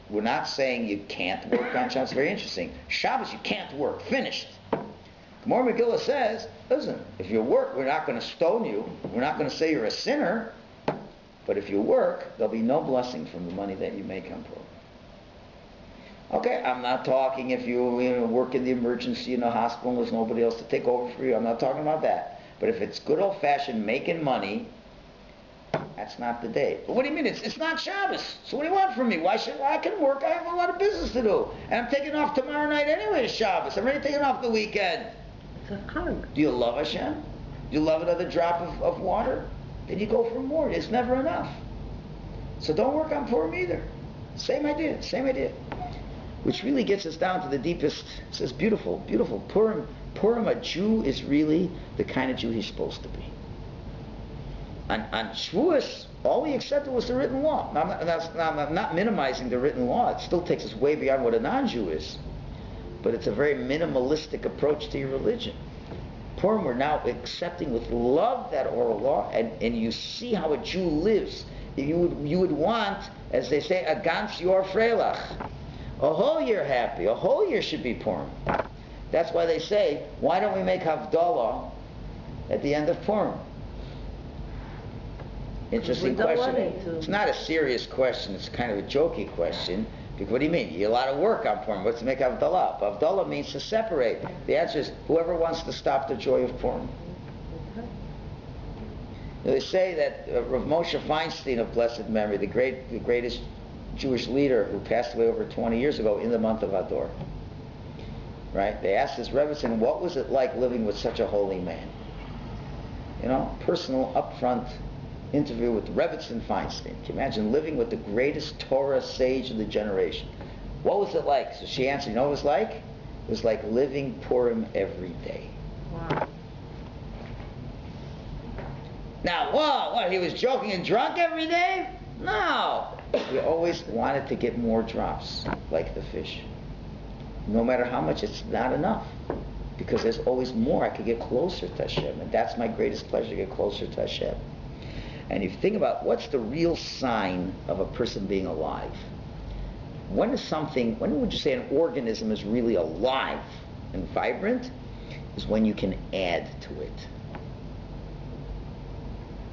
[SPEAKER 1] We're not saying you can't work on Shabbos. It's very interesting. Shabbos, you can't work. Finished. Gemara Megillah says, listen, if you work, we're not going to stone you. We're not going to say you're a sinner. But if you work, there'll be no blessing from the money that you make on Purim. Okay, I'm not talking if you work in the emergency in the hospital and there's nobody else to take over for you. I'm not talking about that. But if it's good old-fashioned making money, that's not the day. But what do you mean? It's not Shabbos. So what do you want from me? I can work. I have a lot of business to do. And I'm taking off tomorrow night anyway to Shabbos. I'm already taking off the weekend.
[SPEAKER 2] It's a hug.
[SPEAKER 1] Do you love Hashem? Do you love another drop of water? Then you go for more. It's never enough. So don't work on Purim either. Same idea. Which really gets us down to the deepest. It says beautiful. Purim, a Jew is really the kind of Jew he's supposed to be. On Shavuos, all we accepted was the written law. Now, I'm not minimizing the written law. It still takes us way beyond what a non-Jew is. But it's a very minimalistic approach to your religion. Purim, we're now accepting with love that oral law, and you see how a Jew lives. You would want, as they say, a ganz yor freilach. A whole year happy. A whole year should be Purim. That's why they say, why don't we make Havdalah at the end of Purim? Interesting question. It's not a serious question. It's kind of a jokey question. Because what do you mean? You're allowed to work on Purim. What's to make Havdalah? Havdalah means to separate. The answer is whoever wants to stop the joy of Purim. They say that Rav Moshe Feinstein of blessed memory, the greatest Jewish leader who passed away over 20 years ago in the month of Adar. Right? They asked this Rebbetzin, what was it like living with such a holy man? Personal, upfront interview with Rebbetzin Feinstein. Can you imagine living with the greatest Torah sage of the generation? What was it like? So she answered, you know what it was like? It was like living Purim every day.
[SPEAKER 2] Wow.
[SPEAKER 1] Now, what? He was joking and drunk every day? No. He always wanted to get more drops, like the fish. No matter how much, it's not enough. Because there's always more. I could get closer to Hashem. And that's my greatest pleasure, to get closer to Hashem. And if you think about what's the real sign of a person being alive? When would you say an organism is really alive and vibrant? Is when you can add to it.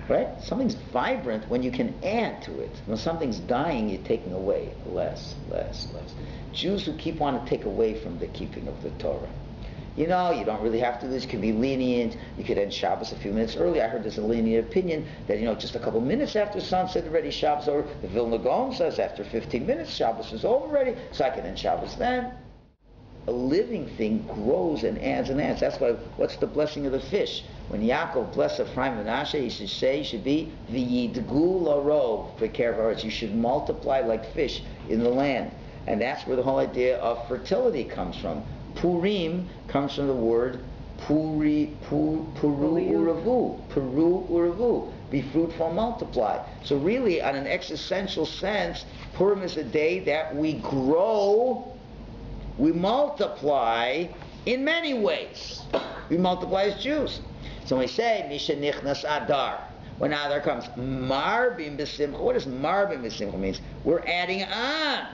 [SPEAKER 1] Right? Something's vibrant when you can add to it. When something's dying, you're taking away less. Jews who keep wanting to take away from the keeping of the Torah. You don't really have to do this. You can be lenient. You could end Shabbos a few minutes early. I heard there's a lenient opinion that, just a couple minutes after sunset already, Shabbos over. The Vilna Gaon says after 15 minutes, Shabbos is over already, so I can end Shabbos then. A living thing grows and adds and adds. That's why, what's the blessing of the fish? When Yaakov blessed Ephraim and Manasseh, he should be v'yidgu larov, you should multiply like fish in the land. And that's where the whole idea of fertility comes from. Purim comes from the word puru uravu, be fruitful, multiply. So really, on an existential sense, Purim is a day that we grow, we multiply in many ways. We multiply as Jews. So when we say Misha Nichnas Adar, when Adar comes, Marbim B'Simcha. What does Marbim B'Simcha mean? We're adding on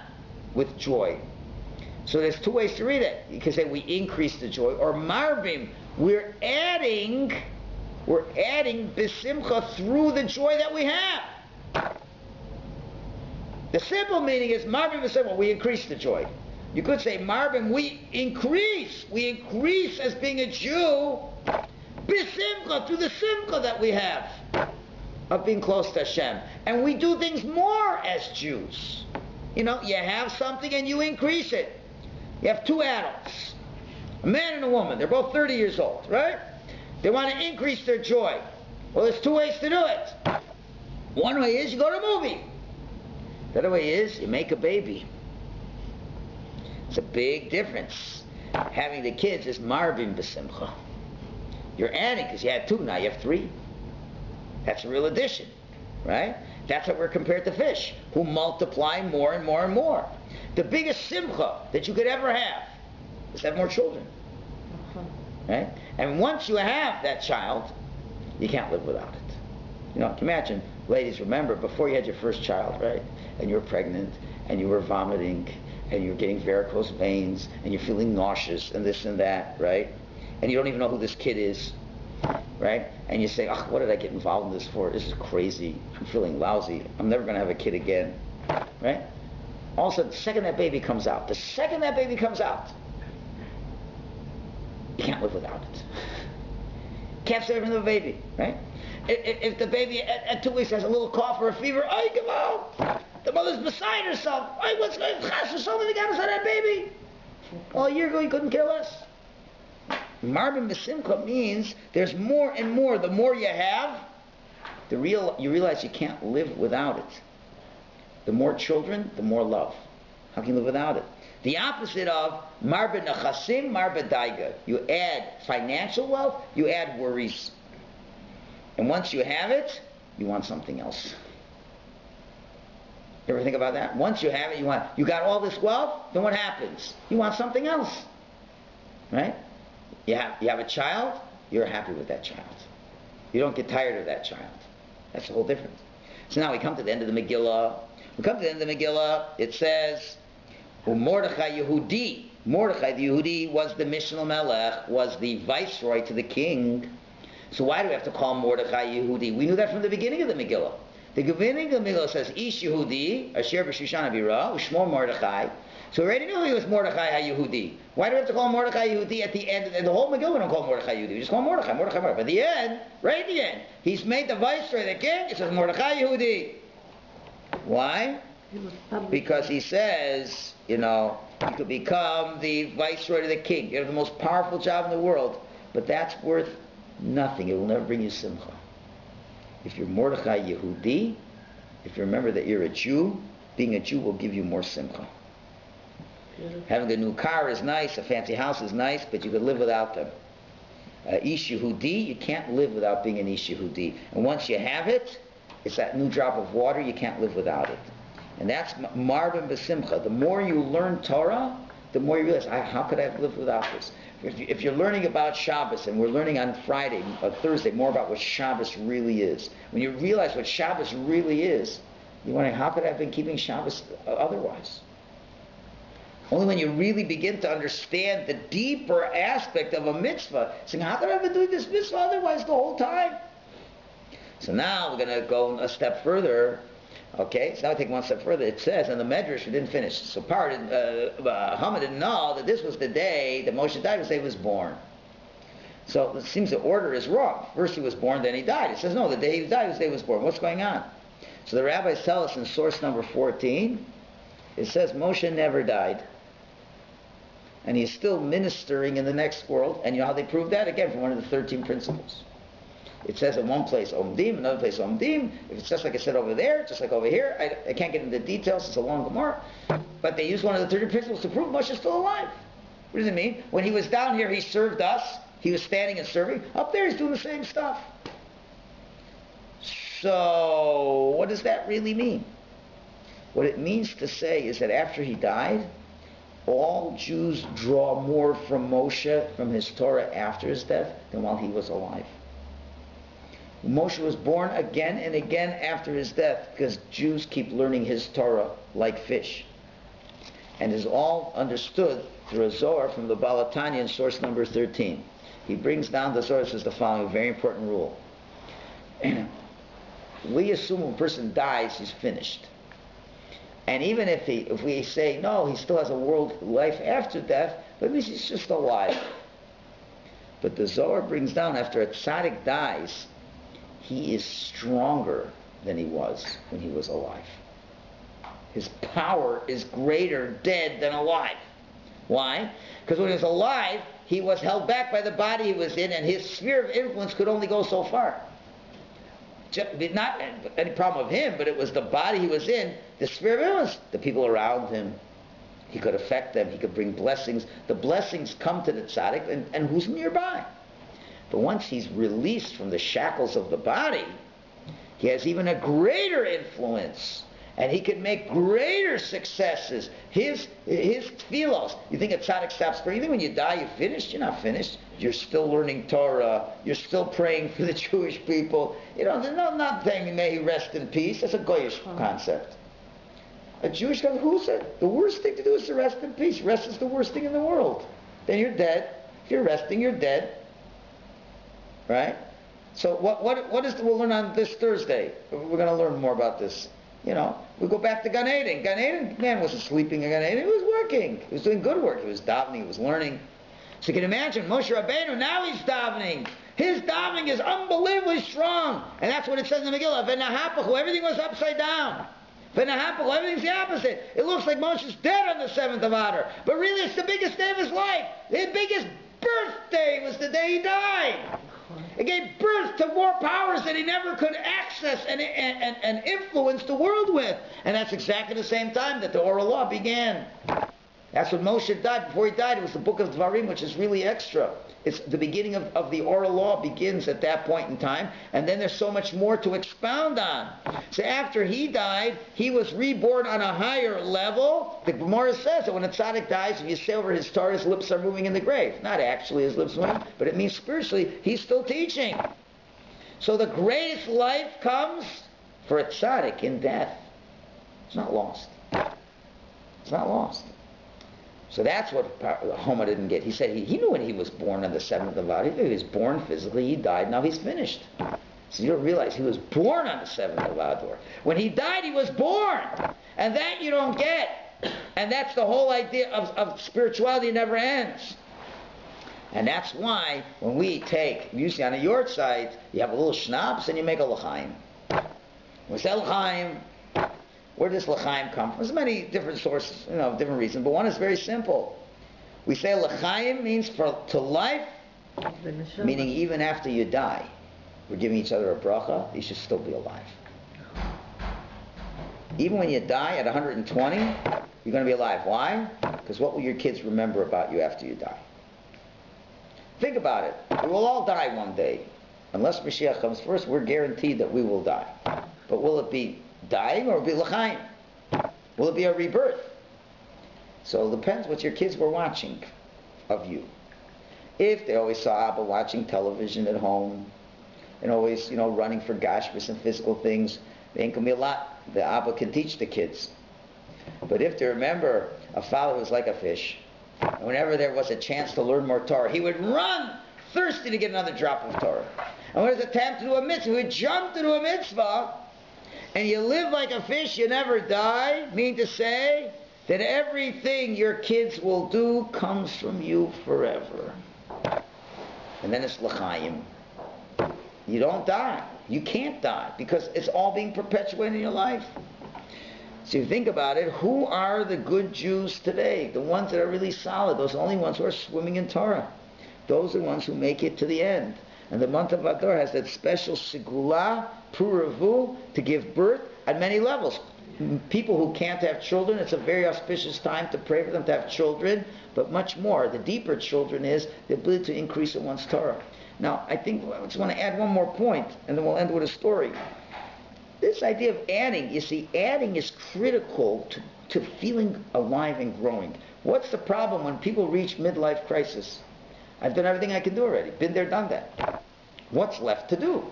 [SPEAKER 1] with joy. So there's two ways to read it. You can say we increase the joy, or Marbim, we're adding B'Simcha through the joy that we have. The simple meaning is Marbim B'Simcha, we increase the joy. You could say Marbim, we increase as being a Jew, B'Simcha, through the Simcha that we have of being close to Hashem. And we do things more as Jews. You have something and you increase it. You have two adults, a man and a woman. They're both 30 years old, right? They want to increase their joy. Well, there's two ways to do it. One way is you go to a movie. The other way is you make a baby. It's a big difference. Having the kids is Marbim B'Simcha. You're adding because you had two, now you have three. That's a real addition, right? That's how we're compared to fish, who multiply more and more and more. The biggest simcha that you could ever have is to have more children. Right? And once you have that child, you can't live without it. Imagine, ladies, remember, before you had your first child, right? And you were pregnant, and you were vomiting, and you were getting varicose veins, and you're feeling nauseous, and this and that, right? And you don't even know who this kid is, right? And you say, what did I get involved in this for? This is crazy. I'm feeling lousy. I'm never going to have a kid again, right? All of a sudden, the second that baby comes out, you can't live without it. Can't stay from the baby, right? If the baby at 2 weeks has a little cough or a fever, come on! The mother's beside herself. What's going on? Something got inside that baby. All a year ago, you couldn't care less. Marbin B'Simcha means there's more and more. The more you have, you realize you can't live without it. The more children, the more love. How can you live without it? The opposite of Marbin Nachasim, Marbin Daiga. You add financial wealth, you add worries. And once you have it, you want something else. You ever think about that? Once you have it, you got all this wealth, then what happens? You want something else. Right? You have a child, you're happy with that child. You don't get tired of that child. That's the whole difference. So now we come to the end of the Megillah. It says, Mordechai Yehudi. Mordechai the Yehudi was the Mishnah Melech, was the viceroy to the king. So why do we have to call Mordechai Yehudi? We knew that from the beginning of the Megillah. The beginning of the Megillah says, Ish Yehudi, Asher B'Shushan Avira, Ushmo Mordechai. So we already knew he was Mordechai HaYehudi. Why do we have to call him Mordechai Yehudi at the end? The whole Megillah we don't call him Mordechai Yehudi. We just call him Mordechai. But at the end, right at the end, he's made the viceroy of the king. It says Mordechai Yehudi. Why? Because he says, you could become the viceroy of the king. You have the most powerful job in the world. But that's worth nothing. It will never bring you simcha. If you're Mordechai Yehudi, if you remember that you're a Jew, being a Jew will give you more simcha. Having a new car is nice, a fancy house is nice, but you could live without them. Ish Yehudi, you can't live without being an Ish Yehudi. And once you have it, it's that new drop of water, you can't live without it. And that's Marbin B'Simcha. The more you learn Torah, the more you realize, how could I have lived without this? If you're learning about Shabbos, and we're learning on Friday, Thursday, more about what Shabbos really is. When you realize what Shabbos really is, you wonder, how could I have been keeping Shabbos otherwise? Only when you really begin to understand the deeper aspect of a mitzvah, saying, how could I have been doing this mitzvah otherwise the whole time? So now we're going to go a step further. Okay, so now we take one step further. It says, and the Medrash, we didn't finish. So Haman didn't know that this was the day that Moshe died, was the day he was born. So it seems the order is wrong. First he was born, then he died. It says, no, the day he died was the day he was born. What's going on? So the rabbis tell us in source number 14, it says Moshe never died. And he's still ministering in the next world. And you know how they prove that? Again, from one of the 13 principles. It says in one place Omdim, another place Omdim. If it's just like I said over there, just like over here, I can't get into the details, it's a long Gemara. But they use one of the 13 principles to prove Moshe is still alive. What does it mean? When he was down here, he served us. He was standing and serving. Up there, he's doing the same stuff. So, what does that really mean? What it means to say is that after he died, all Jews draw more from Moshe, from his Torah after his death, than while he was alive. Moshe was born again and again after his death because Jews keep learning his Torah like fish. And is all understood through a Zohar from the Balatanya in source number 13. He brings down the Zohar, says the following, a very important rule. We assume when a person dies, he's finished. And even if we say, no, he still has a world life after death, but at least he's just alive. But the Zohar brings down, after a tzaddik dies, he is stronger than he was when he was alive. His power is greater dead than alive. Why? Because when he was alive, he was held back by the body he was in, and his sphere of influence could only go so far. Not any problem of him, but it was the body he was in, the sphere of influence, the people around him. He could affect them, he could bring blessings. The blessings come to the tzaddik, and who's nearby? But once he's released from the shackles of the body, he has even a greater influence. And he can make greater successes. His tefillos. You think a tzaddik stops breathing? When you die, you're finished? You're not finished. You're still learning Torah. You're still praying for the Jewish people. They're not saying, may he rest in peace. That's a goyish concept. A Jewish guy, who said the worst thing to do is to rest in peace? Rest is the worst thing in the world. Then you're dead. If you're resting, you're dead. Right? So what is we'll learn on this Thursday? We're going to learn more about this. We go back to Gan Eden. Gan Eden, man wasn't sleeping in Gan Eden. He was working. He was doing good work. He was davening. He was learning. So you can imagine, Moshe Rabbeinu, now he's davening. His davening is unbelievably strong. And that's what it says in the Megillah. V'nahapachu, everything was upside down. V'nahapachu, everything's the opposite. It looks like Moshe's dead on the 7th of Adar. But really, it's the biggest day of his life. His biggest birthday was the day he died. It gave birth to more powers that he never could access and influence the world with. And that's exactly the same time that the oral law began. That's when Moshe died. Before he died, it was the book of Dvarim, which is really extra. It's the beginning of the oral law begins at that point in time, and then there's so much more to expound on. So after he died, he was reborn on a higher level. The Gemara says that when a tzaddik dies, if you say over his Torah, his lips are moving in the grave. Not actually his lips moving, but it means spiritually, he's still teaching. So the greatest life comes for a tzaddik in death. It's not lost. It's not lost. So that's what Homer didn't get. He said he knew when he was born on the 7th of Adar. He was born physically, he died, now he's finished. So you don't realize he was born on the 7th of Adar. When he died, he was born. And that you don't get. And that's the whole idea of spirituality never ends. And that's why when we take, usually on a yort site, you have a little schnapps and you make a l'chaim. We say l'chaim. Where does l'chaim come from? There's many different sources, different reasons, but one is very simple. We say l'chaim means to life, meaning even after you die, we're giving each other a bracha, you should still be alive. Even when you die at 120, you're going to be alive. Why? Because what will your kids remember about you after you die? Think about it. We will all die one day. Unless Mashiach comes first, we're guaranteed that we will die. But will it be dying or will it be l'chaim? Will it be a rebirth? So it depends what your kids were watching of you. If they always saw Abba watching television at home and always, running for gashmis and physical things, there ain't going to be a lot that Abba can teach the kids. But if they remember a father who was like a fish, and whenever there was a chance to learn more Torah, he would run thirsty to get another drop of Torah. And when it was a time to do a mitzvah, he would jump to do a mitzvah. And you live like a fish, you never die, mean to say that everything your kids will do comes from you forever. And then it's l'chaim. You don't die. You can't die because it's all being perpetuated in your life. So you think about it, who are the good Jews today? The ones that are really solid. Those are the only ones who are swimming in Torah. Those are the ones who make it to the end. And the month of Adar has that special sigula, puravu, to give birth at many levels. People who can't have children, it's a very auspicious time to pray for them to have children, but much more. The deeper children is the ability to increase in one's Torah. Now, I just want to add one more point, and then we'll end with a story. This idea of adding, you see, adding is critical to feeling alive and growing. What's the problem when people reach midlife crisis? I've done everything I can do already. Been there, done that. What's left to do?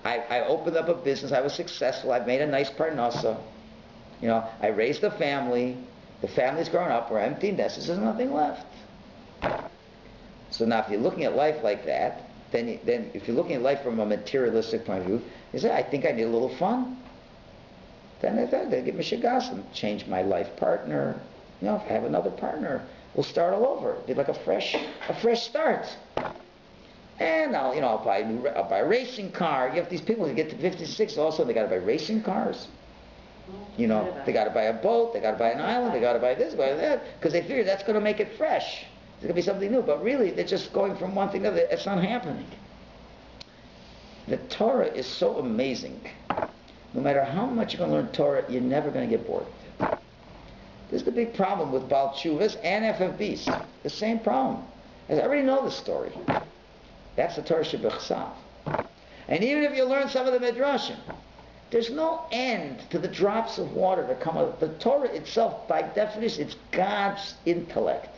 [SPEAKER 1] I opened up a business. I was successful. I've made a nice parnasa. I raised a family. The family's grown up. We're empty nesters. There's nothing left. So now if you're looking at life like that, then if you're looking at life from a materialistic point of view, you say, I think I need a little fun. Then I give me shagas and change my life partner. If I have another partner, we'll start all over. It'll be like a fresh start. And I'll buy a racing car. You have these people who get to 56, all of a sudden they got to buy racing cars. They got to buy a boat, they got to buy an island, they got to buy this, buy that, because they figure that's going to make it fresh. It's going to be something new. But really, they're just going from one thing to the other. It's not happening. The Torah is so amazing. No matter how much you're going to learn Torah, you're never going to get bored. This is the big problem with Baal Tshuvas and FFBs. The same problem. I already know the story. That's the Torah Shebechsav. And even if you learn some of the Midrashim, there's no end to the drops of water that come out. The Torah itself, by definition, it's God's intellect.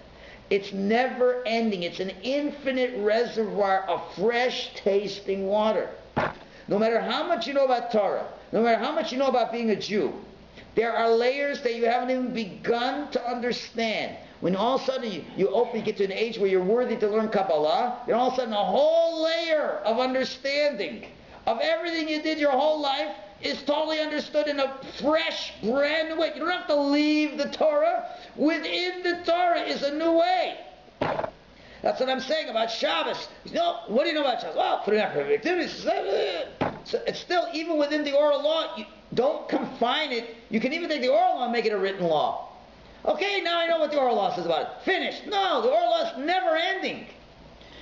[SPEAKER 1] It's never ending. It's an infinite reservoir of fresh tasting water. No matter how much you know about Torah, no matter how much you know about being a Jew, there are layers that you haven't even begun to understand. When all of a sudden you get to an age where you're worthy to learn Kabbalah, then all of a sudden a whole layer of understanding of everything you did your whole life is totally understood in a fresh, brand new way. You don't have to leave the Torah. Within the Torah is a new way. That's what I'm saying about Shabbos. What do you know about Shabbos? Well, putting out perfect activities. So it's still, even within the oral law, you don't confine it. You can even take the oral law and make it a written law. Okay, now I know what the oral law says about it. Finished. No, the oral law is never ending.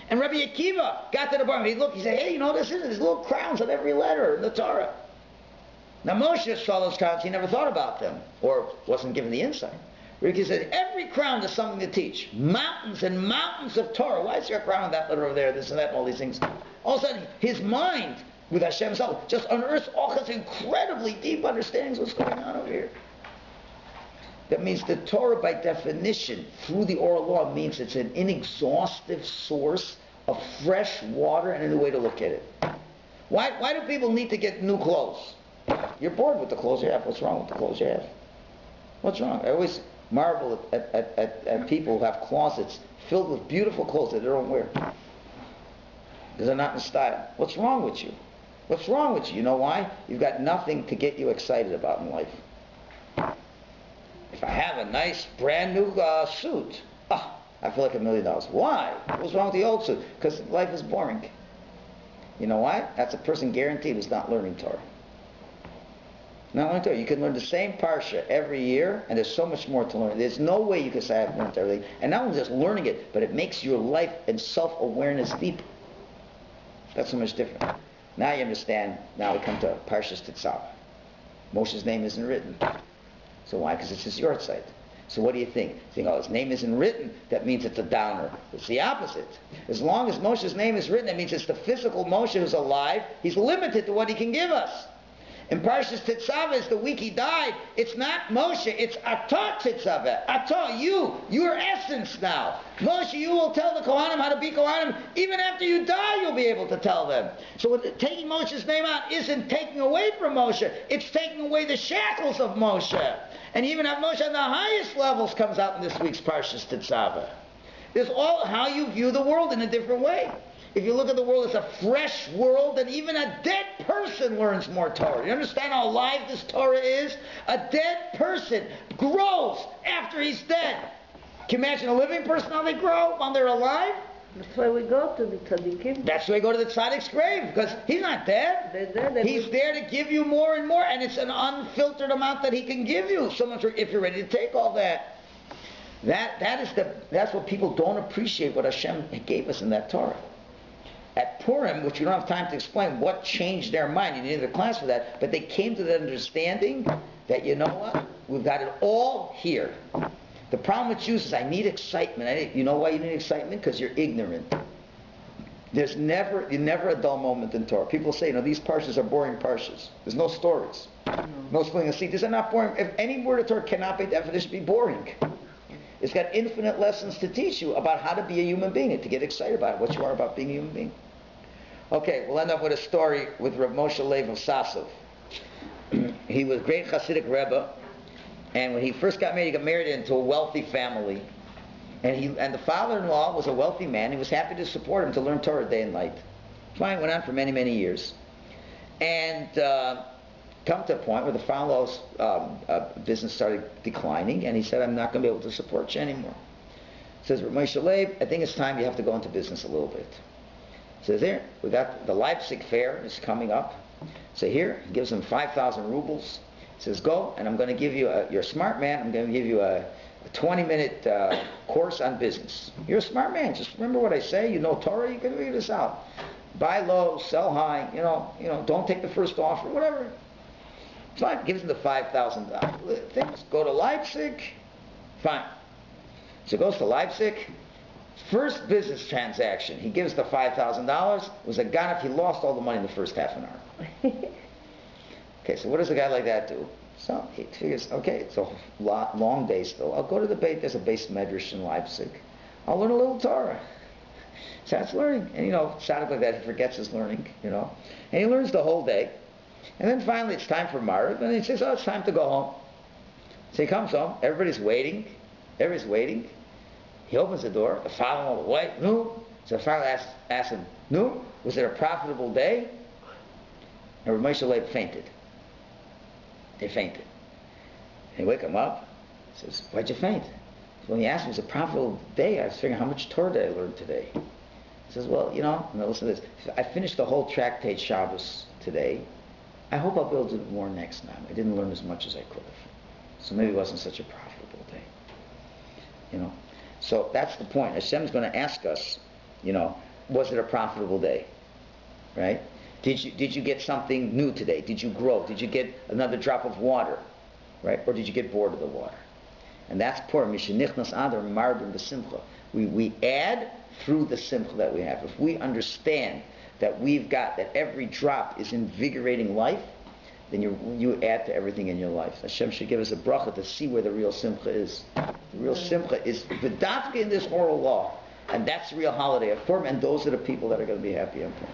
[SPEAKER 1] And Rabbi Akiva got to the point where he said, hey, there's little crowns on every letter in the Torah. Now Moshe saw those crowns, he never thought about them, or wasn't given the insight. Ricky said, every crown is something to teach. Mountains and mountains of Torah. Why is there a crown on that letter over there, this and that, and all these things? All of a sudden, his mind, with Hashem himself, just unearths all kinds of incredibly deep understandings of what's going on over here. That means the Torah, by definition, through the oral law, means it's an inexhaustive source of fresh water and a new way to look at it. Why do people need to get new clothes? You're bored with the clothes you have. What's wrong with the clothes you have? What's wrong? I always marvel at people who have closets filled with beautiful clothes that they don't wear because they're not in style. What's wrong with you? What's wrong with you? You know why? You've got nothing to get you excited about in life. If I have a nice brand new suit, I feel like $1 million. Why? What's wrong with the old suit? Because life is boring. You know why? That's a person guaranteed who's not learning Torah. Not learning Torah. You can learn the same Parsha every year, and there's so much more to learn. There's no way you can say I've learned everything. And not only just learning it, but it makes your life and self-awareness deeper. That's so much different. Now you understand. Now we come to Parsha's Tetzave. Moshe's name isn't written. So why? Because it's his yortzeit. So what do you think? You think, his name isn't written, that means it's a downer. It's the opposite. As long as Moshe's name is written, that means it's the physical Moshe who's alive. He's limited to what he can give us. In Parsha's Tetzave, is the week he died, it's not Moshe, it's Atah Tetzave. Atah, your essence now. Moshe, you will tell the Kohanim how to be Kohanim. Even after you die, you'll be able to tell them. So taking Moshe's name out isn't taking away from Moshe, it's taking away the shackles of Moshe. And even have Moshe on the highest levels comes out in this week's Parsha's Tetzave. It's all how you view the world in a different way. If you look at the world as a fresh world, then even a dead person learns more Torah. You understand how alive this Torah is? A dead person grows after he's dead. Can you imagine a living person, how they grow while they're alive?
[SPEAKER 2] That's why we go to the tzaddikim.
[SPEAKER 1] That's why we go to the tzaddik's grave, because he's not dead. He's there to give you more and more, and it's an unfiltered amount that he can give you. So much if you're ready to take all that. That's what people don't appreciate, what Hashem gave us in that Torah. At Purim, which we don't have time to explain what changed their mind, you need a class for that, but they came to that understanding that, you know what, we've got it all here. The problem with Jews is I need excitement. You know why you need excitement? Because you're ignorant. There's never a dull moment in Torah. People say, these parshas are boring parshas. There's no stories. No splitting a seat. These are not boring. If any word of Torah cannot by definition be boring. It's got infinite lessons to teach you about how to be a human being and to get excited about it, what you are about being a human being. Okay, we'll end up with a story with Rav Moshe Leib of Sasov. He was a great Hasidic Rebbe, and when he first got married, he got married into a wealthy family. And the father-in-law was a wealthy man. He was happy to support him to learn Torah day and night. Fine, went on for many, many years. And come to a point where the father-in-law's business started declining, and he said, I'm not going to be able to support you anymore. He says, Rav Moshe Leib, I think it's time you have to go into business a little bit. He says, here, we got the Leipzig fair is coming up. So here, he gives him 5,000 rubles. He says, go, and I'm going to give you, you're a smart man, I'm going to give you a 20-minute course on business. You're a smart man, just remember what I say, you know Torah, you can figure this out. Buy low, sell high, don't take the first offer, whatever. Fine, gives him the $5,000 things, go to Leipzig, fine. So he goes to Leipzig. First business transaction, he gives the $5,000, was a ganef, he lost all the money in the first half an hour. Okay, so what does a guy like that do? So he figures, okay, it's a long day still. I'll go to the Beit, there's a Beis Medrash in Leipzig. I'll learn a little Torah. So that's learning. And sounded like that, he forgets his learning, And he learns the whole day. And then finally it's time for Maariv, and he says, it's time to go home. So he comes home, everybody's waiting. He opens the door, the father-in-law will wait, no. So the father asks him, no, was it a profitable day? And Rav Moshe Leib fainted. They fainted. They wake him up. He says, why'd you faint? So when he asked him, it was a profitable day. I was figuring, how much Torah did I learn today? He says, well, now listen to this. I finished the whole tractate Shabbos today. I hope I'll be able to do more next time. I didn't learn as much as I could have. So maybe it wasn't such a profitable day. So that's the point. Hashem's going to ask us, was it a profitable day? Right? Did you get something new today? Did you grow? Did you get another drop of water? Right? Or did you get bored of the water? And that's poor. Mishenichnas adar marbim b'simcha. We add through the simcha that we have. If we understand that that every drop is invigorating life, then you add to everything in your life. Hashem should give us a bracha to see where the real simcha is. The real simcha is v'dafka in this oral law. And that's the real holiday of Purim, and those are the people that are going to be happy on Purim.